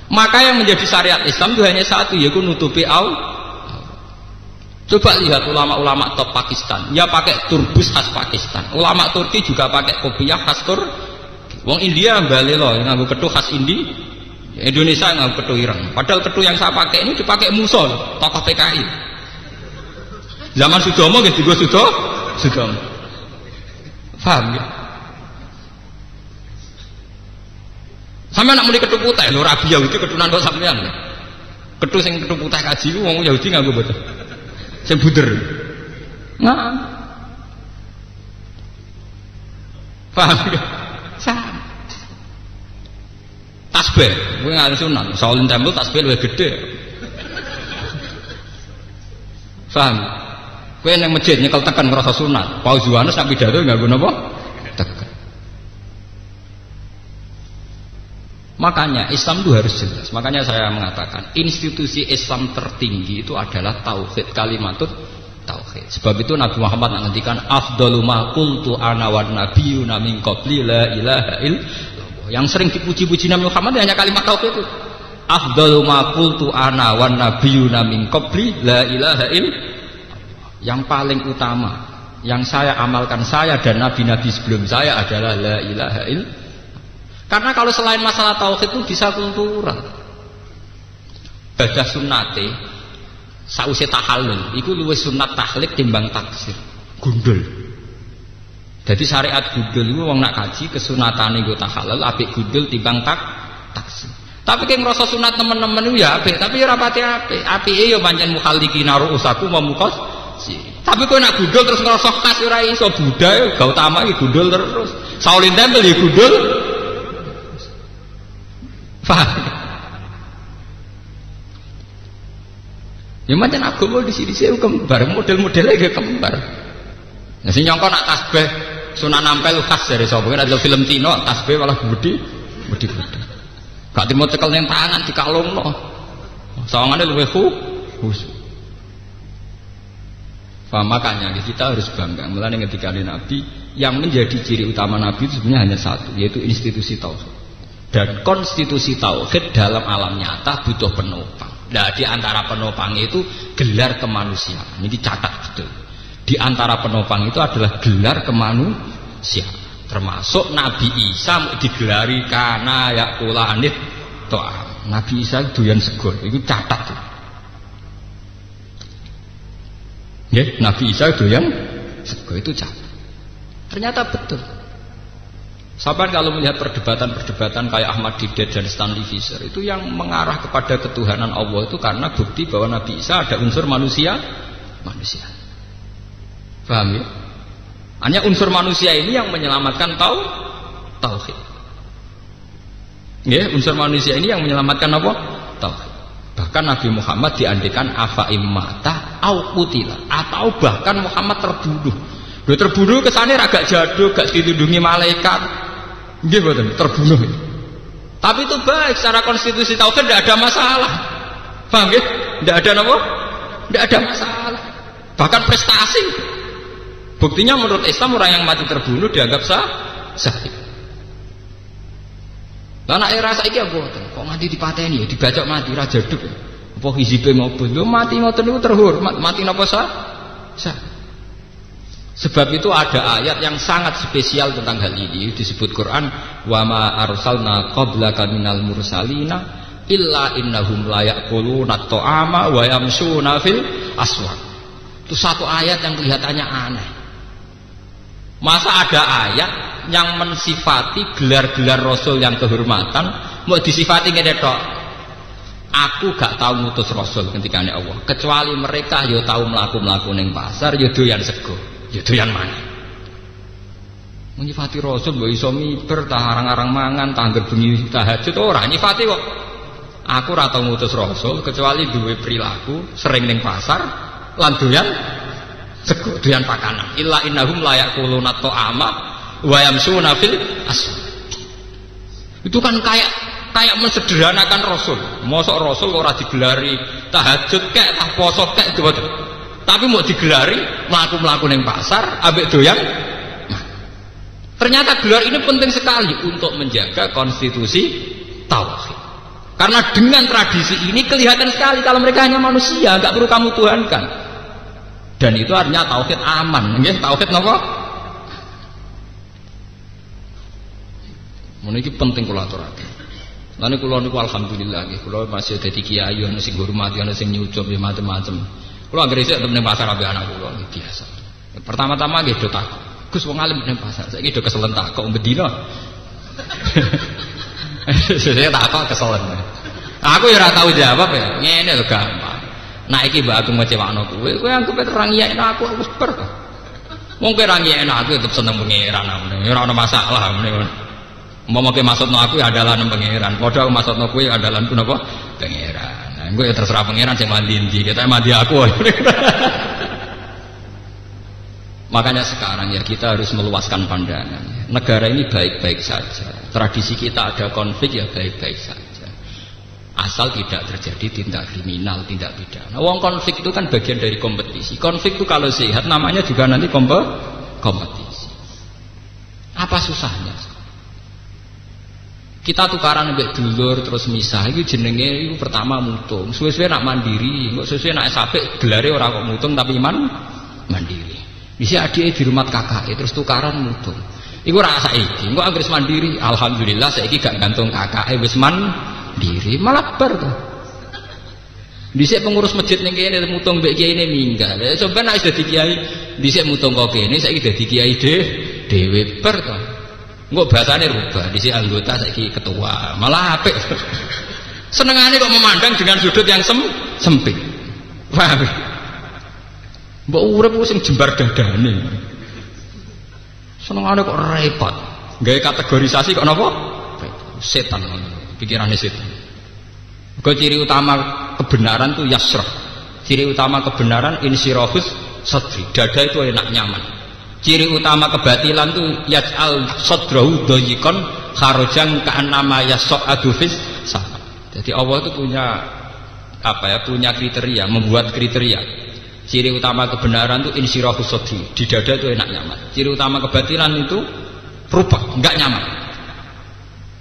Maka yang menjadi syariat Islam itu hanya satu, yaitu nutupi aurat. Coba lihat ulama-ulama top Pakistan, ya pakai turbus khas Pakistan. Ulama Turki juga pakai kopiah khas Turki. Wong India balik loh, nganggo ketu khas Indi. Indonesia nganggo ketu ireng. Padahal ketu yang saya pakai ini dipakai Musa, tokoh PKI. Zaman Sudomo gitu, gue Sudomo. Paham ya? Sama nak mulai ketu putih, lo Rabi Yahudi ketunan kok sampean. Ketu sing ketu putih kaji, wong Yahudi nganggo betul. Sing buder. Nah. Paham ya? Sama. Tasbih, gue nggak sunat. Shaolin Temple tasbih lebih gede. Paham? Gue yang masjid nyekel tekan ngerasa sunat. Paus Yohanes sampai pidato nggak guna apa? Tekan. Makanya Islam itu harus jelas. Makanya saya mengatakan institusi Islam tertinggi itu adalah tauhid, kalimatut tauhid. Sebab itu Nabi Muhammad menghentikan afdalu ma qultu ana wan nabiyyuna min qabli la ilaha illallah. Yang sering dipuji-puji Nabi Muhammad hanya kalimat tauhid itu. Afdalu ma qultu ana wan nabiyyuna min qabli la ilaha illallah. Yang paling utama yang saya amalkan saya dan nabi-nabi sebelum saya adalah la ilaha illallah. Karena kalau selain masalah tauhid itu bisa kultural. Badah sunnate sause tahallul iku luwih sunat tahlil timbang taksir. Gundul. Jadi syariat gundul iku wong nak kaji kesunatane nggo tahallul apik gundul timbang taksir. Tapi keng ngrasa sunat temen-temen iku ya apik, tapi ora pati apik. Apike ya pancen mukhallikina ru'usaku memukas. Tapi kowe nak gundul terus ngrasa khas ora iso budaya ga utama iki gundul terus. Shaolin Temple ya gundul. Paham? Ya macam agama di sini saya kembar, model-modelnya juga kembar. Nah, si nyongko nak tasbih Sunan Ampel khas dari sapa kan ada film Tino tasbih malah budi. Gak timo cekel ning tangan dikalungno. Sawangane luwih khusyuk. Paham? Makanya kita harus bangga. Mulane ketika Nabi yang menjadi ciri utama Nabi itu sebenarnya hanya satu, yaitu institusi tauhid. Dan konstitusi tauhid dalam alam nyata butuh penopang. Nah, di antara penopang itu gelar kemanusiaan. Ini dicatat betul. Di antara penopang itu adalah gelar kemanusiaan. Termasuk Nabi Isa digelari kana yakula anit to'am. Nabi Isa doyan sego. Itu catat. Ya, Nabi Isa doyan sego itu catat. Ternyata betul. Sahabat kalau melihat perdebatan-perdebatan kayak Ahmad Didat dan Stanley Fisher itu yang mengarah kepada ketuhanan Allah itu karena bukti bahwa Nabi Isa ada unsur manusia. Paham ya? Hanya unsur manusia ini yang menyelamatkan tauhid. Ya, unsur manusia ini yang menyelamatkan apa? Tauhid. Bahkan Nabi Muhammad diandikan afa immata au qutila, atau bahkan Muhammad terbunuh. Dia terbunuh kesannya agak jadul, gak dilindungi malaikat. Nggih mboten, terbunuh. Tapi itu baik secara konstitusi tauhid tidak ada masalah. Paham nggih? Tidak ada apa? Tidak ada masalah. Bahkan prestasi. Buktinya menurut Islam orang yang mati terbunuh dianggap syahid. Lah nek era saiki apa mboten? Kok mati dipateni ya dibacok mati ra jaduk. Apa hizibe ngopo? Lho mati ngoten niku terhormat, mati napa syahid. Sebab itu ada ayat yang sangat spesial tentang hal ini disebut Quran wa ma arsalna qablaka minal mursalina illa innahum la yaquluna at-ta'ama wa yamshuna fil aswaq. Itu satu ayat yang kelihatannya aneh. Masa ada ayat yang mensifati gelar-gelar rasul yang kehormatan mau disifati ngene tok. Aku gak tahu ngutus rasul ketika Allah, kecuali mereka yo tahu mlaku-mlaku ning pasar, yo doyan sego, yo doyan mangan. Nyifati rasul mbok iso miber ta arang-arang mangan, tangger bengi tahajud ora nyifati kok. Aku ora tau ngutus rasul kecuali duwe perilaku sering ning pasar lan doyan sego, doyan pakanan. Illa innahum la yaquluna ta'ama wa yamsuna fil aswaq. Itu kan kayak mensederhanakan rasul. Mosok rasul ora digelari tahajud kek, tah poso kek, tapi mau digelari mlaku-mlaku ning pasar ambek doyan. Ternyata gelar ini penting sekali untuk menjaga konstitusi tauhid. Karena dengan tradisi ini kelihatan sekali kalau mereka hanya manusia, nggak perlu kamu tuhankan. Dan itu artinya tauhid aman, nggih, tauhid napa? Meniki penting kula aturaken. Lan kula niku alhamdulillah nggih, kula masih dadi kiai ana sing hormati, ana sing nyucup ya macam-macam. Kula anggere isih temen pasar ambek anak kula biasa. Pertama-tama nggih do takok. Gus wong alim ning pasar, saiki do keselen takok bedina. Saya takok keselen. Aku ya ora tau jawab ya. Ngene lho gampang. Nah iki mbak aku ngecewakno kowe anggap terang iya aku wis ber. Wong kowe ra ngiyekno aku tetep seneng pangeran amene. Ora ana masalah amene. Umpama kowe maksudno aku ya adalah nang pangeran. Padha aku maksudno kowe adalah napa? Pangeran. Nah, kowe ya terserah pangeran sing mandi ndi, kita mandi aku. Makanya sekarang ya kita harus meluaskan pandangan. Negara ini baik-baik saja. Tradisi kita ada konflik ya baik-baik saja. Asal tidak terjadi tindak kriminal, tindak pidana. Wong konflik itu kan bagian dari kompetisi. Konflik itu kalau sehat namanya juga nanti kompetisi. Apa susahnya? Kita tukaran mbek dulur terus misah itu jenenge itu pertama mutung. Suwe-suwe nak mandiri, kok suwe-suwe nak sapik gelare ora kok mutung tapi mandiri. Bisa adike di rumah kakak terus tukaran mutung. Iku ora saiki, engko anggere mandiri, alhamdulillah saiki gak gantung kakake wis mandiri, malah bar to. Dhisik pengurus masjid ning kene mutung mbek kiai ne minggat. Coba nek dadi kiai dhisik mutung kok kene saiki dadi kiai dhewe bar to. Engko bahasane rubah, dhisik anggota saiki ketua, malah apik. Senengane kok memandang dengan sudut yang sempit. Paham? Mbok urip sing jembar dadane. Senengane kok repot. Gawe kategorisasi kok napa? Setan. Pikirane setan. Kok ciri utama kebenaran itu yasrah. Ciri utama kebenaran insirahus sadri. Dada itu enak nyaman. Ciri utama kebatilan itu yaj'al sadrahu dhayiqan kharajan ka'annama yas'adu fis sama. Jadi Allah itu punya punya kriteria, membuat kriteria. Ciri utama kebenaran itu insirahus sadri, di dada itu enak nyaman. Ciri utama kebatilan itu rubah, enggak nyaman.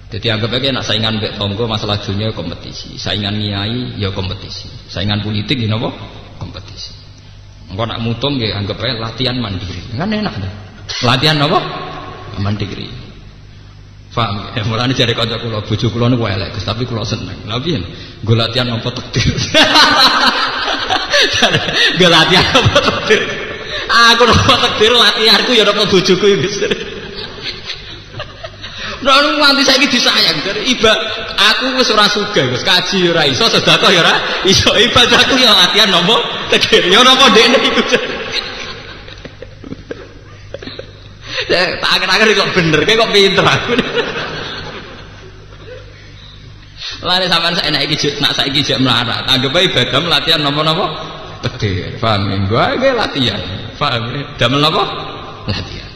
Jadi anggap aja nak saingan mbek tonggo masalah dunia kompetisi, saingan nyai ya kompetisi, saingan politik ya napa kompetisi. Engko nak mutung ya anggap aja latihan mandiri, kan enak tuh. Latihan apa? Mandiri. Paham ya? Mulane jare kanca kula, bojo kula niku elek, tapi kula seneng. Lha piye? Nggo latihan apa takdir. Nggo latihan apa takdir. Aku apa takdir latihanku ya apa bojoku wis. Nah, nanti saiki disayang dari aku wis ora sugih, wis kaji ora iso, sedekah ya ora iso, ibadahku ya latihan nopo takdir. Ya napa dekne iku. Tak akhir-akhir kok bener, kok pinter aku. Lare sampean saenak iki nak saiki jek melarat. Anggap ae ibadah latihan napa-napa? Takdir. Paham ya? Gue latihan. Paham ya? Damel napa? Latihan.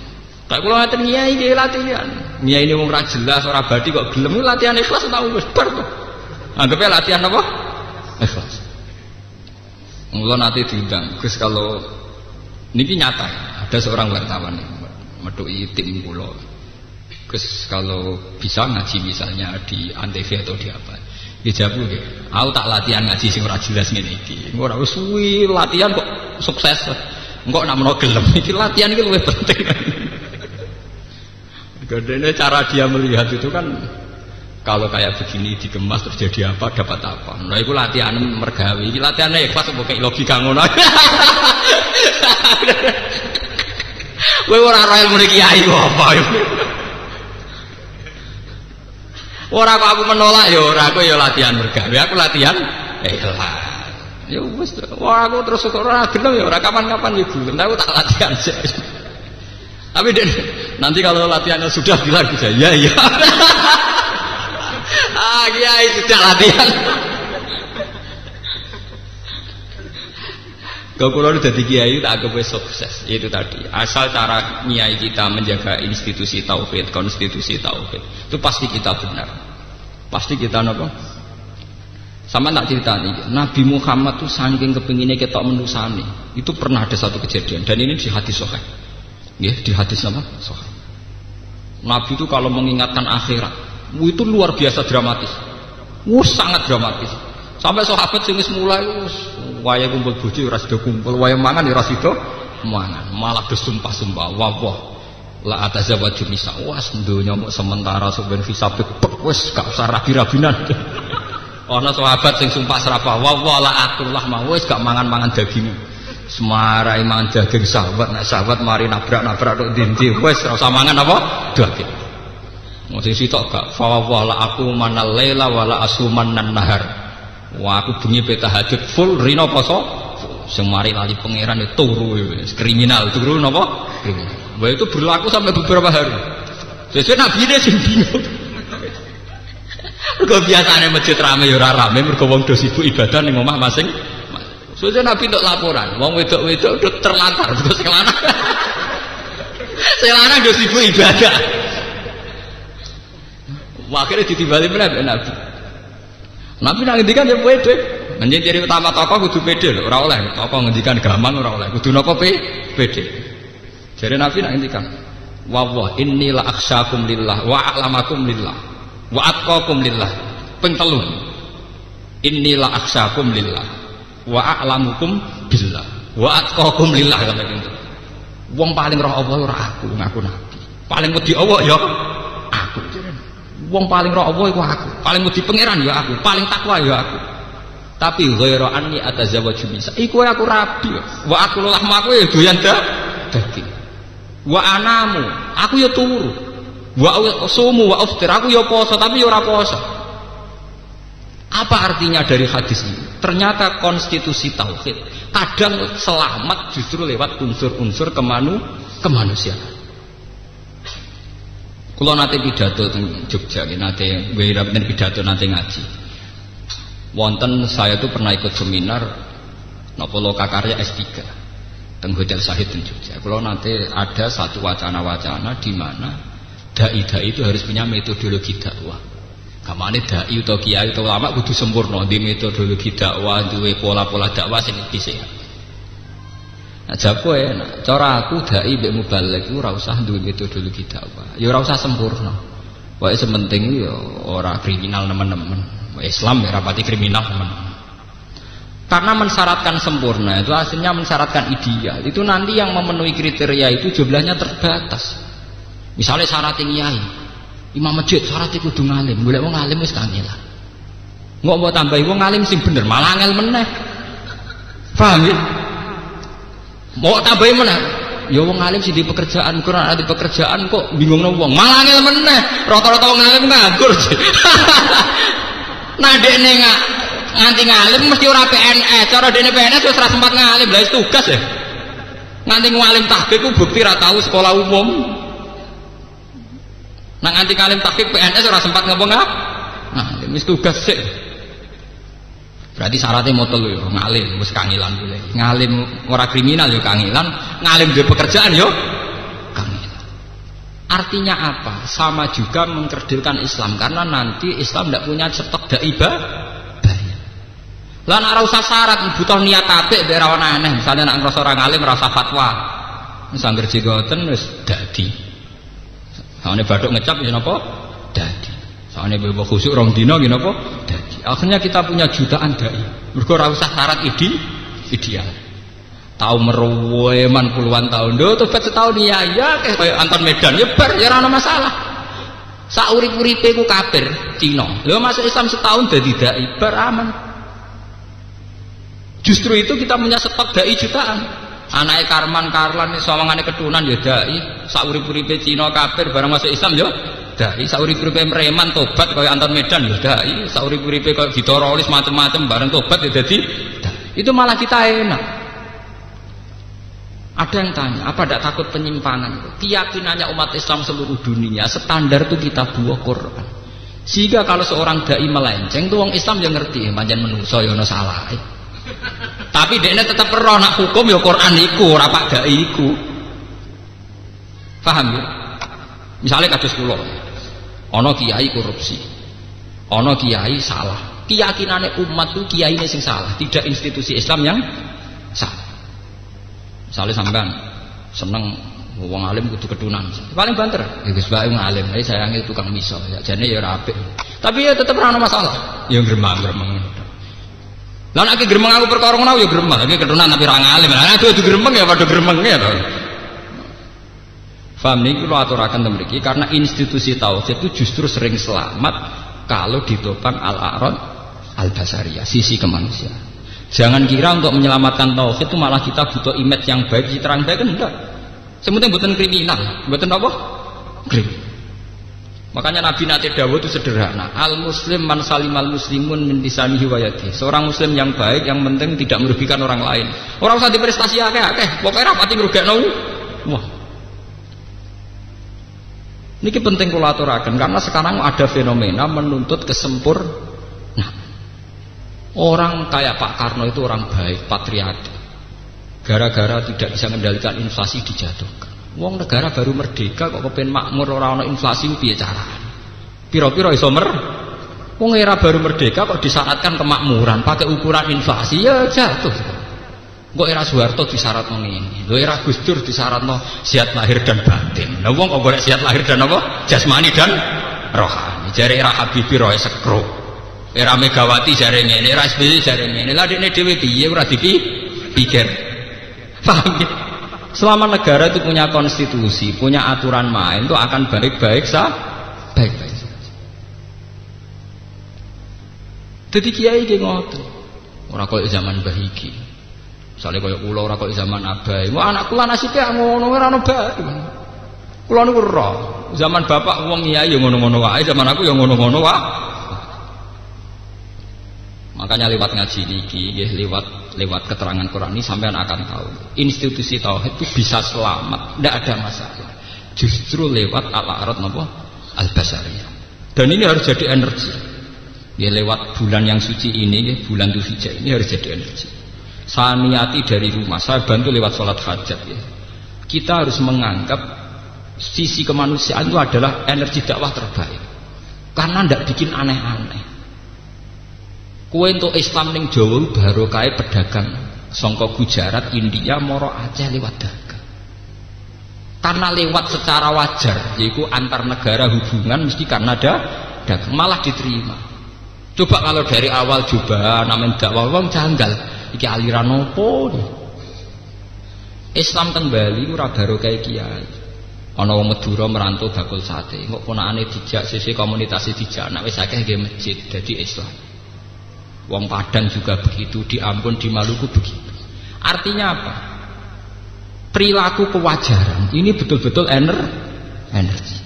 Tak kula ngaten nyai iki latihan. Nyai ini wong ra jelas, ora badi kok gelem latihan ikhlas ta wis bar to. Anggap ae latihan apa? Ikhlas. Mula nanti diundang. Gus kalau niki nyata ada seorang wartawan metuki tim kula. Gus kalau bisa ngaji misalnya di Antv atau di apa. Dijawab nggih. Aku tak latihan ngaji sing ora jelas ngene iki. Ora wis suwi latihan kok sukses. Engko nak menawa gelem iki latihan iki luwih penting. Gadene cara dia melihat itu kan kalau kayak begini dikemas terjadi apa dapat apa. Nah itu latihan mergawe. Iki latihane ikhlas kok kayak logika ngono. Kowe ora ora ilmu kiai apa. Ora kok aku menolak ya ora, aku ya latihan mergawe, aku latihan ikhlas. Ya wis, wah aku terus ora gelem ya ora kapan-kapan ya gelem, aku tak latihan sih. Tapi nanti kalau latihannya sudah bilang bisa, ya ya. Kiai sudah latihan. Kalau udah jadi kiai tak agak sukses, itu tadi. Asal cara kiai kita menjaga institusi tauhid, konstitusi tauhid, itu pasti kita benar. Pasti kita apa? Sama tak cerita nih, Nabi Muhammad tuh saking kepinginnya kita menusani. Itu pernah ada satu kejadian, dan ini di hadis sahih. Ya, di hadis apa? Sahih. Nabi itu kalau mengingatkan akhirat, itu luar biasa dramatis. Sangat dramatis. Sampai sahabat sing wis mulai waya kumpul bojo ora sida kumpul, waya mangan ora sida mangan. Malah bersumpah-sumpah, wah la atazawwaju nisa. Wes donya mok sementara sok ben hisab wis gak usah rabi-rabinan. Ana sahabat sing sumpah serapah, wah la akullah mah wis gak mangan-mangan daging. Semarai mangan daging sahabat, nek sahabat mari nabrak-nabrak tok ndi-ndi wis ora usah mangan apa? Daging. Mesti sitok gak fa la aku manal laila wala asuman nahar. Wah aku bengi pe tahajud full rino poso sing mari lali pangeran ya turu kriminal turu napa kriminal. Wah itu berlaku sampai beberapa hari. Sesuk nabi ne sing bingung. Mergo biasane masjid rame ya ora rame mergo wong do sibuk ibadah ning omah masing. Sesuk nabi untuk laporan, wong wedok-wedok udah terlantar terus sing lanang. Sing lanang do sibuk ibadah. Wah akhirnya ditimbali meneh nabi. Nabi nak ngendikan ya pede. Menjadi ciri utama tokoh kudu pede lho, ora oleh tokoh ngendikan gampang ora oleh. Kudu napa pede. Jadi Nabi nak ngendikan, "Wa inni la akhsyakum lillah wa a'lamakum lillah wa atqakum lillah." Ping 3. Inni la akhsyakum lillah wa a'lamukum billah wa atqakum lillah kata gitu. Wong paling roh Allah ora aku, ngaku Nabi. Paling wedi Allah ya aku. Wong paling roh Allah iku aku, paling wedi pangeran ya aku, paling takwa ya aku. Tapi ghairu anni atazawwaju nisa. Iku aku rabi. Wa aku lahmu aku ya doyan daging. Wa anamu, aku ya turu. Wa sumu wa uftir, aku ya poso tapi ya ora poso. Apa artinya dari hadis ini? Ternyata konstitusi tauhid kadang selamat justru lewat unsur-unsur kemanusiaan. Kalau nanti pidato teng Jogja, nanti pidato nanti ngaji. Wonten saya tuh pernah ikut seminar nopo lokakarya S3 teng Hotel Sahid teng Jogja. Kalau nanti ada satu wacana-wacana di mana dai-dai itu harus punya metodologi dakwah. Kamane dai atau kiai atau ulama kudu sempurna di metodologi dakwah, duwe pola-pola dakwah sing dhisik. Nah jago enak, cara aku dai mbek mubaligh iku ora usah duwe metodologi dakwah. Ya ora usah sempurna. Wae sementing ya ora kriminal nemen-nemen. Islam ya rapati kriminal teman-teman. Karena mensyaratkan sempurna itu aslinya mensyaratkan ideal. Itu nanti yang memenuhi kriteria itu jumlahnya terbatas. Misalnya syaratnya kiai, imam masjid syaratnya kudu ngalim. Golek wong ngalim wis kangelan. Nggak mau tambahi wong ngalim sing bener, malah angel meneh. Paham ya? Mau tambahi meneh. Ya wong ngalim sing di pekerjaan, kurang ada pekerjaan kok bingungno wong. Malah angel meneh. Rata-rata wong ngalim nganggur. Nah dekne nganti ngalim mesti ora PNS. Cara dekne PNS wis ora sempat ngalim, lha tugas ya. Nganti ngalim tahqiq ku bukti ra tau sekolah umum. Nah nganti ngalim tahqiq PNS ora sempat ngomong apa? Nah, wis tugas sik. Berarti syaratnya motel yo ngalim wis kangilan boleh. Ngalim ora kriminal yo kangilan, ngalim duwe pekerjaan yo kangilan. Artinya apa? Sama juga mengkerdilkan Islam karena nanti Islam tidak punya stok dai bayar. Lah nek ora usah syarat butuh niat apik mbek ra aneh. Misale nek ngrasa ora ngalim ora usah fatwa. Wis anggere jigoten wis dadi. Sawane bathuk ngecap ya napa? Dadi. Sawane bawa khusuk rong dina nggih napa? Dadi. Akhirnya kita punya jutaan dai. Mergo ora usah syarat ideal. Tahu meruweman puluhan tahun do tobat setahun ya kayak Anton Medan ya bar ya ora masalah. Sak urip-uripe ku kafir Cina. Lha masuk Islam setahun dadi dai bar aman. Justru itu kita punya stok dai jutaan. Anake Karman Karlan sawangane ketunan ya dai, sak urip-uripe Cina kafir bareng masuk Islam ya dai, sak urip-uripe preman tobat kaya Anton Medan ya dai, sak urip-uripe kaya ditorolis macam-macam bareng tobat ya dadi dai. Itu malah kita enak. Ada yang tanya, apa tidak takut penyimpangan? Keyakinannya umat Islam seluruh dunia standar itu kita buah Quran. Sehingga kalau seorang dai melenceng, tuh orang Islam yang ngerti, pancen menungso ya ono salah. Tapi dia tetap perlu nak hukum ya Quran iku, ora pak dai iku. Paham ya? Misalnya kados kula, ana kiai korupsi, ana kiai salah. Keyakinannya umat itu kiai ini sing salah, tidak institusi Islam yang salah. Misalnya sampean seneng wong alim kudu ketunan, paling banter ya Gus Bae ngalim, sayangi tukang miso ya jane ya ora apik, tapi ya tetep ora ana masalah ya gremeng-gremeng. Lah nek gremeng aku perkara ngono ya gremeng, iki ketunan tapi ora ngalim, lah nek kudu gremeng ya padha gremenge to. Paham niki kula aturaken ten mriki karena institusi tauhid itu justru sering selamat kalau ditopang al-a'rad al-basariyah, sisi kemanusiaan. Jangan kira untuk menyelamatkan tauhid itu malah kita butuh image yang baik, terang baik, enggak. Semuanya bukan kriminal, bukan apa? Kriminal. Makanya Nabi Nate Dawud itu sederhana. Al muslim man salimal muslimun min lisanihi wa yadihi. Seorang muslim yang baik, yang penting tidak merugikan orang lain. Orang usah diprestasi akeh-akeh, pokoknya rapati ngrugekno. Wah. Niki penting kula aturaken karena sekarang ada fenomena menuntut kesempurnaan. Orang kayak Pak Karno itu orang baik, patriotik. Gara-gara tidak bisa mengendalikan inflasi dijatuhkan. Wong negara baru merdeka kok kepen makmur orang ana inflasi piye carane? Piro-piro iso wong era baru merdeka kok disyaratkan kemakmuran pakai ukuran inflasi ya jatuh. Kok era Soeharto disyaratno ngene. Lho era Gus Dur disyaratno sehat lahir dan batin. Lah wong kok golek sehat lahir dan apa? Jasmani dan rohani. Jare era Habibie roe sekro. Era Megawati jare ngene, era SBY jare ngene. Lah dekne dhewe piye ora dipikir. Paham ya? Selama negara itu punya konstitusi, punya aturan main itu akan baik-baik baik-baik saja. Dadi kiai ki ngoten. Ora koyo zaman Mbah Iki. Misale koyo kula ora koyo zaman Abai. Wah anak kula nasibe ngono ora ono bae. Kula niku ora. Zaman bapak wong kiai ya ngono-ngono wae, zaman aku ya ngono-ngono wae. Makanya lewat ngaji niki, lewat keterangan Quran ini sampean akan tahu institusi tauhid itu bisa selamat, tidak ada masalah. Justru lewat al-a'rad al-basariyah. Dan ini harus jadi energi. Ya lewat bulan yang suci ini, bulan Dzulhijjah ini harus jadi energi. Saya niati dari rumah, saya bantu lewat sholat hajat ya. Kita harus menganggap sisi kemanusiaan itu adalah energi dakwah terbaik. Karena tidak bikin aneh-aneh. Kue untuk Islam ning Jawa baru kaya pedagang songko Gujarat, India, Moro Aceh lewat dagang. Karena lewat secara wajar, yaitu antar negara hubungan mesti karena ada dagang malah diterima. Coba kalau dari awal coba namanya dakwah wong janggal, iki aliran opo? Islam ten Bali ora baru kaya kiai. Ana wong Madura merantau bakul sate, kok ponakane dijak sisi komunitas dijak, nek wis akeh nggih masjid dadi Islam. Wong Padang juga begitu, di Ambon, di Maluku begitu. Artinya apa? Perilaku kewajaran ini betul-betul energi.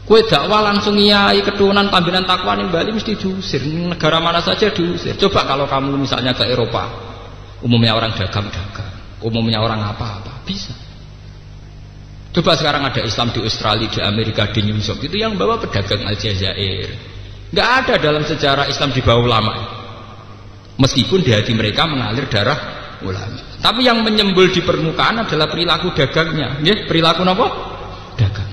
Kue dakwah langsung iyai keturunan pambinan takwa ning Bali mesti diusir. Negara mana saja diusir. Coba kalau kamu misalnya ke Eropa, umumnya orang dagang-dagang, umumnya orang apa-apa, bisa. Coba sekarang ada Islam di Australia, di Amerika, di New York, itu yang bawa pedagang Aljazair. Nggak ada dalam sejarah Islam di bawah ulama, meskipun di hati mereka mengalir darah ulama. Tapi yang menyembul di permukaan adalah perilaku dagangnya, ya, perilaku apa? Dagang.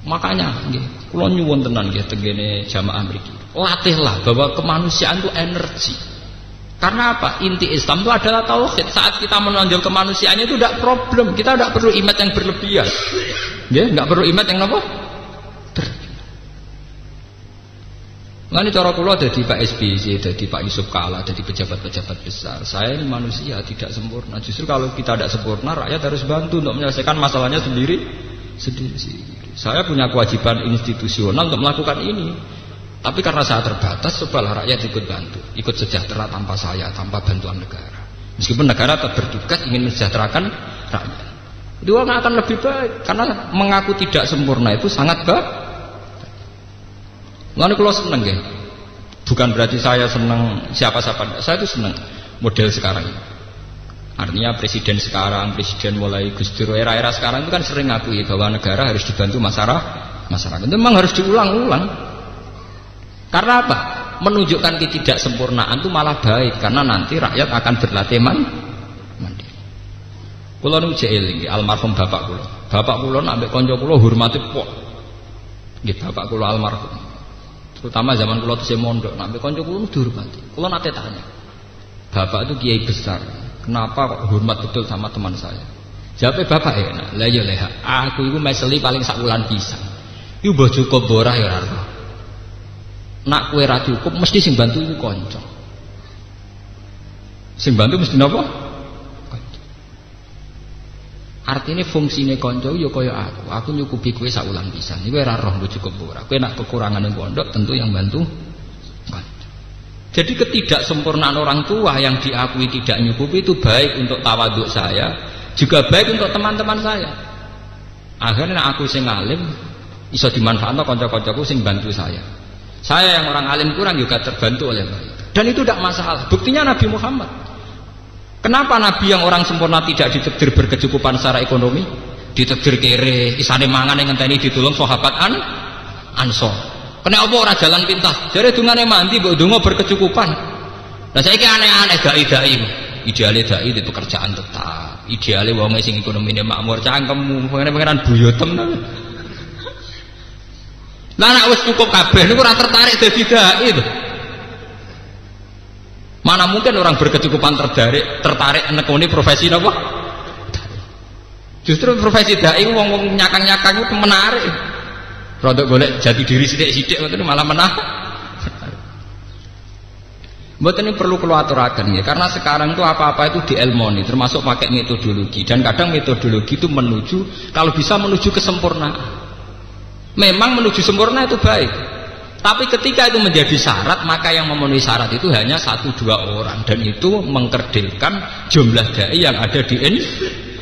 Makanya, kalau nyuwun tenan ya, tenggene jamaah mriki, latihlah bahwa kemanusiaan itu energi. Karena apa? Inti Islam itu adalah tauhid. Saat kita menonjol kemanusiaannya itu tidak problem. Kita tidak perlu image yang berlebihan, ya, nggak perlu image yang apa? Ini cara kula dadi Pak SBY, dadi Pak Yusuf Kala, dadi pejabat-pejabat besar. Saya ini manusia tidak sempurna. Justru kalau kita tidak sempurna, rakyat harus bantu untuk menyelesaikan masalahnya sendiri. Saya punya kewajiban institusional untuk melakukan ini. Tapi karena saya terbatas, cobalah rakyat ikut bantu, ikut sejahtera tanpa saya, tanpa bantuan negara. Meskipun negara tetap bertugas ingin mensejahterakan rakyat. Itu akan lebih baik karena mengaku tidak sempurna itu sangat baik. Lalu kalau seneng ya, bukan berarti saya senang siapa-siapa, saya itu senang model sekarang. Artinya presiden sekarang, presiden mulai Gus Dur, era-era sekarang itu kan sering ngakui bahwa negara harus dibantu masyarakat. Itu memang harus diulang-ulang. Karena apa? Menunjukkan ketidaksempurnaan itu malah baik karena nanti rakyat akan berlatih mandiri. Kula nu jeeling almarhum bapak kula. Bapak kula ambek kanca kula hormati pok. Nggih bapak kula almarhum. Terutama zaman kula tesih mondok, ambek kanca kula dihormati. Kula nate tanya. Bapak itu kiai besar. Kenapa kok hormat betul sama teman saya? Jawabnya bapak enak. Lah ya leha, aku iku meseli paling sak wulan pisan. Iku mbah cukup ora ya ora. Nak kowe ra cukup mesti sing bantu iku kanca. Sing bantu mesti napa? Artinya fungsinya konco ya kaya aku nyukupi kue saulan pisan. Iku ora roh mbok cukup ora. Kowe nak kekurangan ning pondok tentu yang bantu konco. Jadi ketidaksempurnaan orang tua yang diakui tidak nyukupi itu baik untuk tawaduk saya, juga baik untuk teman-teman saya. Akhirnya aku sing alim iso dimanfaatno kanca-kancaku sing bantu saya. Saya yang orang alim kurang juga terbantu oleh mereka. Dan itu tidak masalah. Buktinya Nabi Muhammad. Kenapa Nabi yang orang sempurna tidak ditakdir berkecukupan secara ekonomi? Ditakdir kere, isane mangan yang ngenteni ditulung sahabat Ansor. Kena apa ora jalan pintas? Jare dungane mandi mbok donga berkecukupan. Lah saiki aneh-aneh dai-dai. Ideale dai di pekerjaan tetap. Ideale wong sing ekonomine makmur cangkemmu, pengen-pengenan buyotem. Lah nek wis cukup kabeh niku ora tertarik dadi dai to. Mana mungkin orang berkecukupan tertarik nekuni profesi apa? Justru profesi dai wong-wong nyakang-nyakang itu menarik. Rodok golek jati diri sithik-sithik ngoten malah menarik. Mboten ini perlu kula aturaken ya, karena sekarang itu apa-apa itu dielmoni, termasuk pakai metodologi dan kadang metodologi itu menuju kalau bisa menuju kesempurnaan. Memang menuju sempurna itu baik. Tapi ketika itu menjadi syarat, maka yang memenuhi syarat itu hanya 1-2 orang dan itu mengkerdilkan jumlah dai yang ada di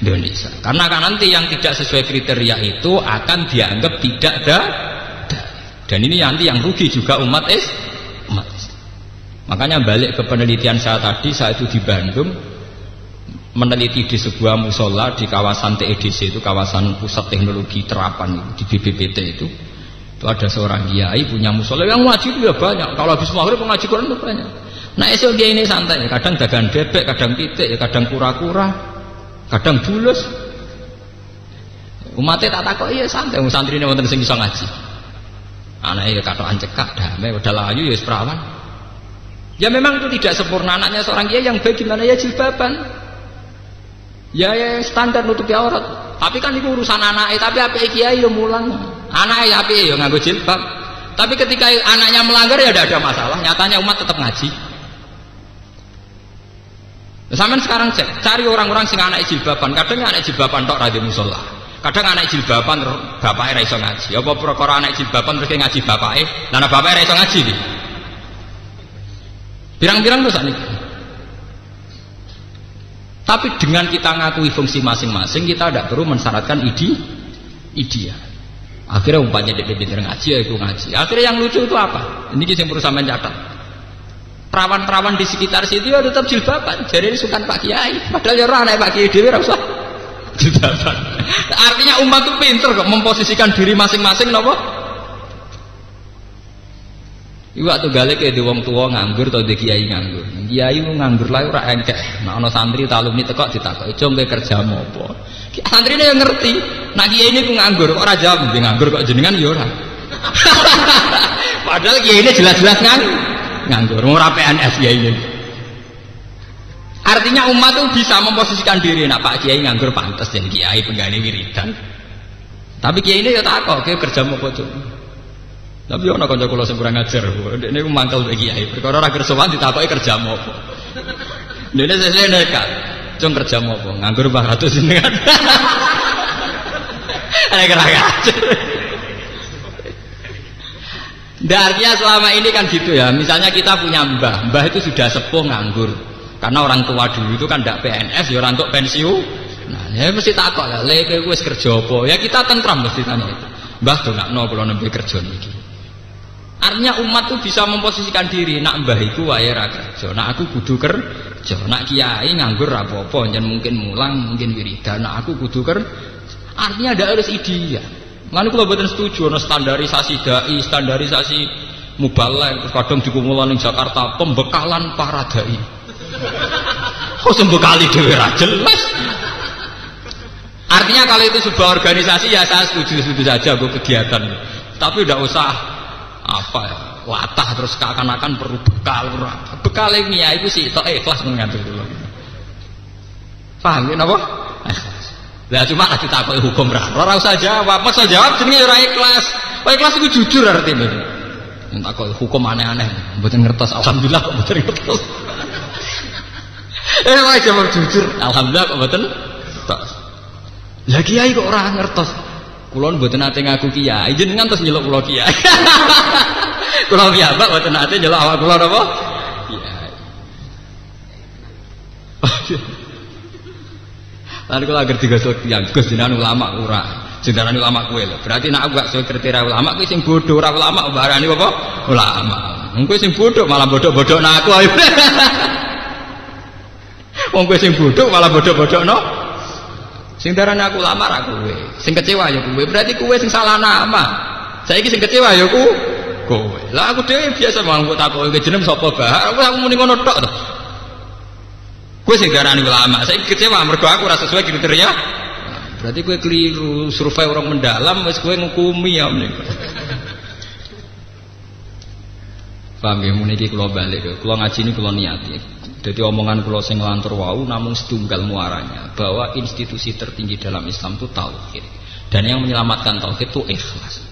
Indonesia. Karena kan nanti yang tidak sesuai kriteria itu akan dianggap tidak dai. Dan ini nanti yang rugi juga umat Islam. Makanya balik ke penelitian saya tadi, saya itu di Bandung meneliti di sebuah musola di kawasan TEDC, itu kawasan pusat teknologi terapan di BPPT itu ada seorang kiai punya musola yang ngaji itu ya banyak. Kalau habis maghrib ngaji Quran itu banyak. Nah esok dia ini santai, kadang dagang bebek, kadang titik, kadang kura-kura, kadang bulus. Umatnya tak takut iya santai. Santri ini wonten sing iso ngaji. Anaknya katokan cekak, damai, udah layu ya perawan. Ya memang itu tidak sempurna. Anaknya seorang kiai yang baik gimana ya jilbaban. Ya standar nutupi aurat. Tapi kan itu urusan anaknya. Tapi apa kiai ya mulang. Anaknya api ya nganggo jilbab. Tapi ketika anaknya melanggar ya tidak ada masalah. Nyatanya umat tetap ngaji. Sampeyan sekarang cari orang-orang sing anak jilbaban. Kadang anak jilbaban tok ra di musala. Kadang anak jilbaban bapake ra iso ngaji. Apa perkara anak jilbaban terus ngaji bapake? Lah nek bapake ra iso ngaji iki. Pirang-pirang tuh sakniki. Tapi dengan kita ngakui fungsi masing-masing, kita tidak perlu mensyaratkan ideal. Akhirnya umpamanya dia pinter ngaji ya itu ngaji. Akhirnya yang lucu itu apa? Ini yang perlu sampean catat. Perawan-perawan di sekitar situ ya tetap jilbaban. Jadi ini sukan Pak Kiai. Padahal ya orang Pak Kiai dhewe ora usah jilbaban. Artinya umat itu pinter kok memposisikan diri masing-masing napa? Iwak tuh gale kayak di wong tua nganggur atau di kiai nganggur. Kiai nganggur lah ora engkek. Nah ono santri alumni tekok ditakoki, "Cung kowe kerja apa?" Santri ini yang ngerti. Nah kiai ini ku nganggur kok ora jawab, dia nganggur kok jenengan ya ora. Padahal kiai ini jelas-jelas nganggur, mau ora PNS kiai ini. Artinya umat tuh bisa memposisikan diri. Nah Pak Kiai nganggur pantas jadi kiai penggane wiridan. Tapi kiai ini ya takok, "Kowe kerja apa, Cung?" Tapi ana kanca kula sing kurang ajar. Dekne ku mangkel mbek kiai. Perkara ora kersowan ditakoki kerja apa. Dene sesuk nekat. Cung kerja apa? Nganggur 400 jenengan. Ada kurang ajar. Artinya selama ini kan gitu ya. Misalnya kita punya mbah itu sudah sepuh nganggur. Karena orang tua dulu itu kan tidak PNS, ya orang untuk pensiun. Nah, ya mesti takut lah, lek wis kerja apa? Ya kita tentram mesti tanya itu. Mbah dongakno kula nembe kerja niki. Artinya umat itu bisa memposisikan diri, nak mbah iku wae ra kerja, nak aku kudu kerja, nak kiai nganggur ra apa-apa, jan mungkin mulang, mungkin wiridan, nak aku kudu kerja. Artinya ada harus ideal. Lalu kalau betul setuju, no standarisasi dai, standarisasi mubalek, kadang dikumpulan di Jakarta, pembekalan para dai. Kok sembekali dewe ra jelas. Artinya kalau itu sebuah organisasi ya saya setuju saja gue kegiatan, tapi udah usah apa ya, latah terus seakan-akan perlu bekal ini ya itu sih, toh ikhlas mengatur dulu. Paham ya apa? Ikhlas. Lah cuma kasih takut hukum ora usah jawab, masa jawab jenenge ora ikhlas. Ikhlas itu jujur artinya. Takut hukum aneh-aneh, mboten ngertos. Alhamdulillah kok mboten ngertos. Wae jawab jujur, alhamdulillah kok mboten ngertos. Lah kiai kok ora ngertos. Kula mboten nate ngaku kiai, jenengan terus nyeluk kula kiai. Kula piyambak mboten nate nyeluk awak kula napa? Kiai. Lalu kalau agar tiga sok yang Gus jenengan ulama ora, jenengan ulama kowe lho. Berarti nek aku gak sesuai kriteria ulama kowe sing bodoh, ora ulama barani apa? Ulama. Wong kowe sing bodoh malah bodoh-bodohno aku ayo. Wong kowe sing bodoh malah bodoh-bodohno. Sing darane aku ulama ra kowe. Sing kecewa ya kowe. Berarti kowe sing salah nama. Saiki sing kecewa ya kowe. Lah aku dhewe biasa mangko takoki jeneng sapa bah. Aku muni ngono tok to. Kowe sing darani ulama, saiki kecewa mergo aku ora sesuai kriteria. Berarti kowe keliru, survei orang mendalam wis kowe ngukumi ya menika. Paham ya muni iki kula balik, kula ngaji ini kula niati. Jadi omongan kula sing ngelantur wau namung setunggal muaranya bahwa institusi tertinggi dalam Islam itu tauhid. Dan yang menyelamatkan tauhid itu ikhlas.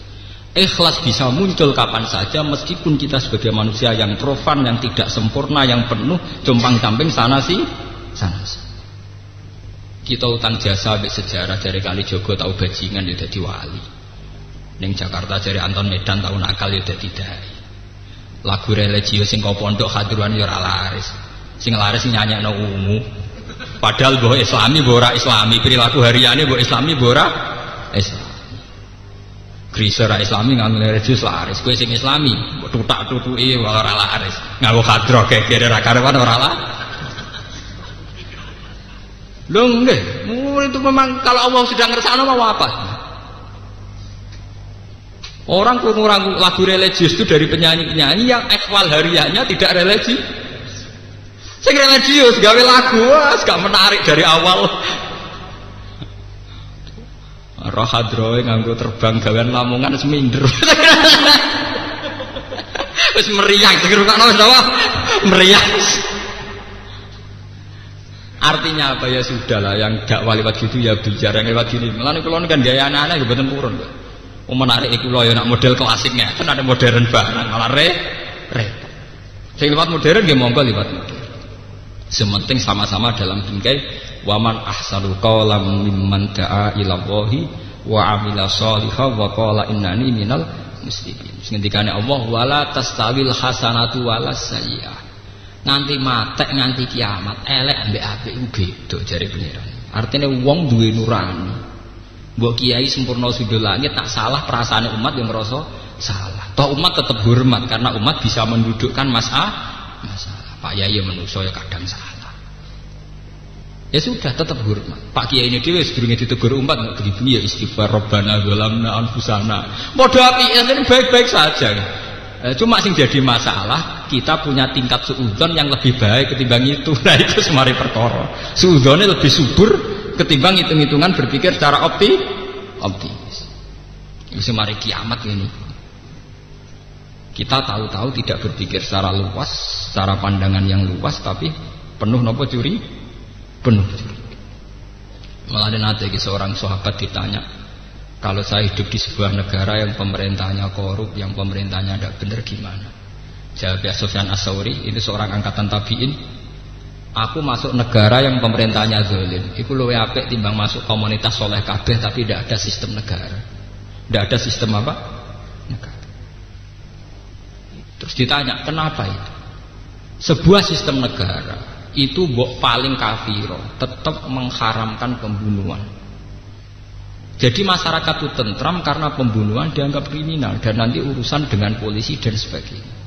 Ikhlas bisa muncul kapan saja meskipun kita sebagai manusia yang profan, yang tidak sempurna, yang penuh jompang-camping sana sih. Kita utang jasa ambek sejarah dari Kalijogo tahu bajingan ya dadi wali. Ning Jakarta dari Anton Medan tahu nakal ya dadi dai. Lagu religio sing kau pondok hadruan ya ora laris. Sing laris nyanyekno ungu. Padahal mbok Islami mbok ora Islami, perilaku hariane mbok Islami mbok ora Islam. Krisa ra Islami nganggo religius laris. Kowe sing Islami mbok tutak-tutuki ora laris. Nganggo hadroh gegere ra karewan ora laris. Loh enggak, itu memang kalau Allah sudah ngersakno mau apa? Orang kurang lagu religius itu dari penyanyi-penyanyi yang ekwal hariannya tidak religi. Sing religius gawe lagu gak menarik dari awal. Roh hadroe nganggo terbang gawean Lamongan seminder. Wis meriang dirungokno wis apa? Meriang. Artinya apa ya sudahlah yang dakwah lewat gitu ya bicara yang lewat gini. Mulane kula kan gaya anak-anak ya mboten purun kok. Menarik kula ya nak model klasiknya, kan ada modern barang malah repot. Sing lewat modern nggih monggo lewat modern. Sementing sama-sama dalam bingkai waman ahsanu qawlan mimman da'a ila Allahi wa amila sholihan wa qala innani minal muslimin. Sing ngendikane Allah wala tastawil hasanatu walas sayyi'ah. Nganti matek nganti kiamat elek ambek apik iku beda jare pengiran. Artinya wong duwe nurani. Mbok kiai sempurna sudul langit tak salah perasaane umat yang merasa salah. Toh umat tetap hormat karena umat bisa mendudukkan masalah. Pak Yai manusa ya kadang salah. Ya sudah tetap hormat. Pak Kiai ini dhewe sedurunge ditegur umat nggak begitu ya istighfar Rabbana zalamna anfusana. Modho apike baik-baik saja. Cuma sing jadi masalah kita punya tingkat suudzon yang lebih baik ketimbang itu. Nah itu semari perkara. Suudzonnya lebih subur ketimbang hitung-hitungan berpikir secara optimis. Itu semari kiamat ini. Kita tahu-tahu tidak berpikir secara luas, secara pandangan yang luas, tapi penuh nopo curi, penuh curi. Malah ada nanti seorang sahabat ditanya, kalau saya hidup di sebuah negara yang pemerintahnya korup, yang pemerintahnya tidak benar gimana? Jawab Sufyan As-Tsauri, itu seorang angkatan tabi'in. Aku masuk negara yang pemerintahnya zalim. Iku luwih apik timbang masuk komunitas soleh kabeh tapi tidak ada sistem negara. Tidak ada sistem apa? Negara. Terus ditanya, kenapa itu? Sebuah sistem negara itu paling kafiro, tetap mengharamkan pembunuhan. Jadi masyarakat itu tentram karena pembunuhan dianggap kriminal dan nanti urusan dengan polisi dan sebagainya.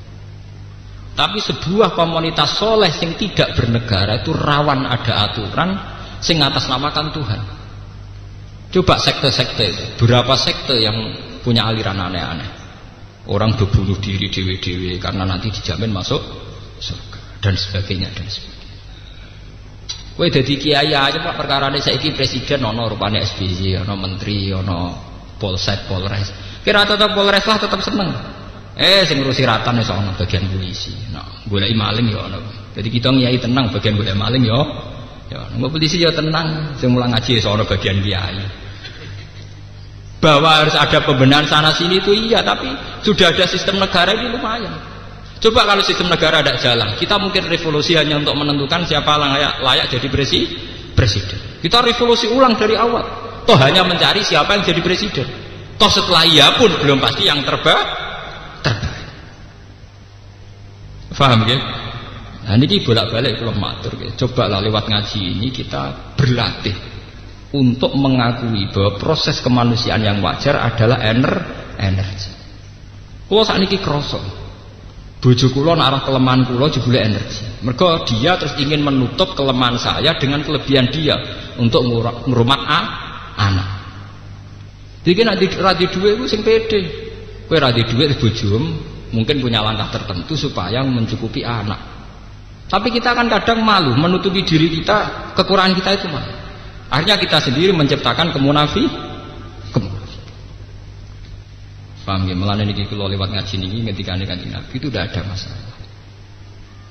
Tapi sebuah komunitas soleh yang tidak bernegara itu rawan ada aturan sing atasnamakan Tuhan. Coba sekte-sekte itu, berapa sekte yang punya aliran aneh-aneh. Orang berbunuh diri dewe-dewe karena nanti dijamin masuk surga dan sebagainya dan sebagainya. Kowe dadi kiai aja Pak perkarane saiki presiden ana rupane SBY, ana menteri, ana polsek, polres. Kira tetep polres lah tetep seneng. Sing ngurusi ratan wis ana bagian polisi. Nah, goleki maling ya ana. Jadi kita ngiyai tenang bagian golek maling ya. Ya, nggak polisi ya tenang, sing mulang ngaji wis ana bagian kiai. Bahwa harus ada pembenahan sana sini itu iya, tapi sudah ada sistem negara ini lumayan. Coba kalau sistem negara tidak jalan, kita mungkin revolusi hanya untuk menentukan siapa layak jadi presiden. Kita revolusi ulang dari awal. Toh hanya mencari siapa yang jadi presiden. Toh setelah iya pun belum pasti yang terbaik. Faham ya? Nah ini bolak-balik kalau matur. Coba lah lewat ngaji ini kita berlatih untuk mengakui bahwa proses kemanusiaan yang wajar adalah energi. Kalau saat ini kerosok. Bojo kula arah kelemahan kula jebule energi. Mergo dia terus ingin menutup kelemahan saya dengan kelebihan dia untuk ngrumat anak. Jadi nek ra di dhuwit iku sing pede. Kowe ra di dhuwit bojomu mungkin punya langkah tertentu supaya mencukupi anak. Tapi kita kan kadang malu menutupi diri kita, kekurangan kita itu malu. Akhirnya kita sendiri menciptakan kemunafikan. Paham ya? Melane niki kula lewat ngaji niki ngendikane Kanjeng Nabi itu tidak ada masalah.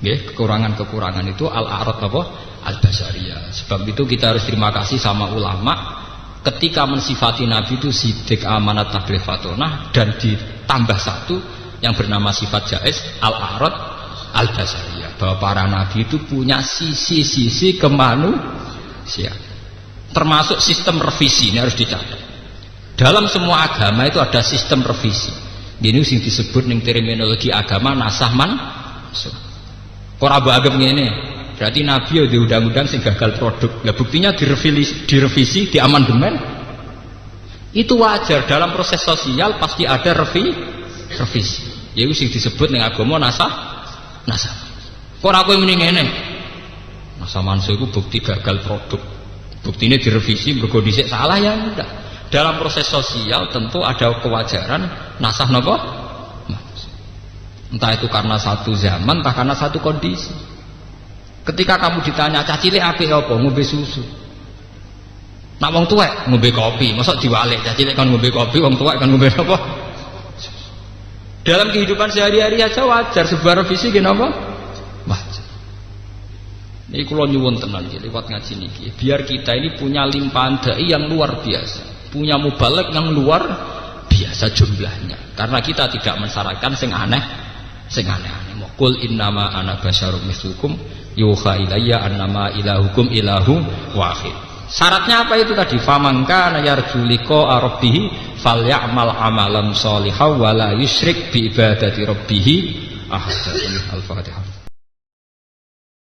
Nggih, kekurangan-kekurangan itu al-a'rad apa? Al-basariyah. Sebab itu kita harus terima kasih sama ulama ketika mensifati Nabi itu sidik, amanat, tabligh, fatonah dan ditambah satu yang bernama sifat jaiz al-a'rad al-basariyah. Bahwa para nabi itu punya sisi-sisi kemanusiaan. Termasuk sistem revisi ini harus dicatat. Dalam semua agama itu ada sistem revisi. Ini yang disebut ning terminologi agama nasah mansukh. Ora mbok anggap ngene. Berarti nabi ya di undang-undang sing gagal produk. Lah buktinya direvisi, diamandemen. Itu wajar dalam proses sosial pasti ada revisi. Ya itu sing disebut ning agama nasah. Ora kowe muni ngene. Nasah mansukh itu bukti gagal produk. Buktinya direvisi mergo dhisik salah ya enggak. Dalam proses sosial tentu ada kewajaran nasah nopo, entah itu karena satu zaman, entah karena satu kondisi. Ketika kamu ditanya cacile apik apa, ngombe susu. Nak wong tuwek ngombe kopi, mosok diwalik cacile kan ngombe kopi, wong tuwek kan ngombe apa? Dalam kehidupan sehari-hari aja wajar sebuah revisi gini apa? Wajar. Ini kula nyuwun tenan iki lewat ngaji niki, biar kita ini punya limpahan dai yang luar biasa. Punya mubalek yang luar biasa jumlahnya karena kita tidak mensyaratkan sing aneh. Qul innama ana basyarum mislukum yuha ilayya annama ilahukum ilahu wahid. Syaratnya apa itu tadi? Famangka yarju liqa rabbih falyamal amalan sholihan wala yusyrik bi ibadati rabbih ahad. Al-Fatihah.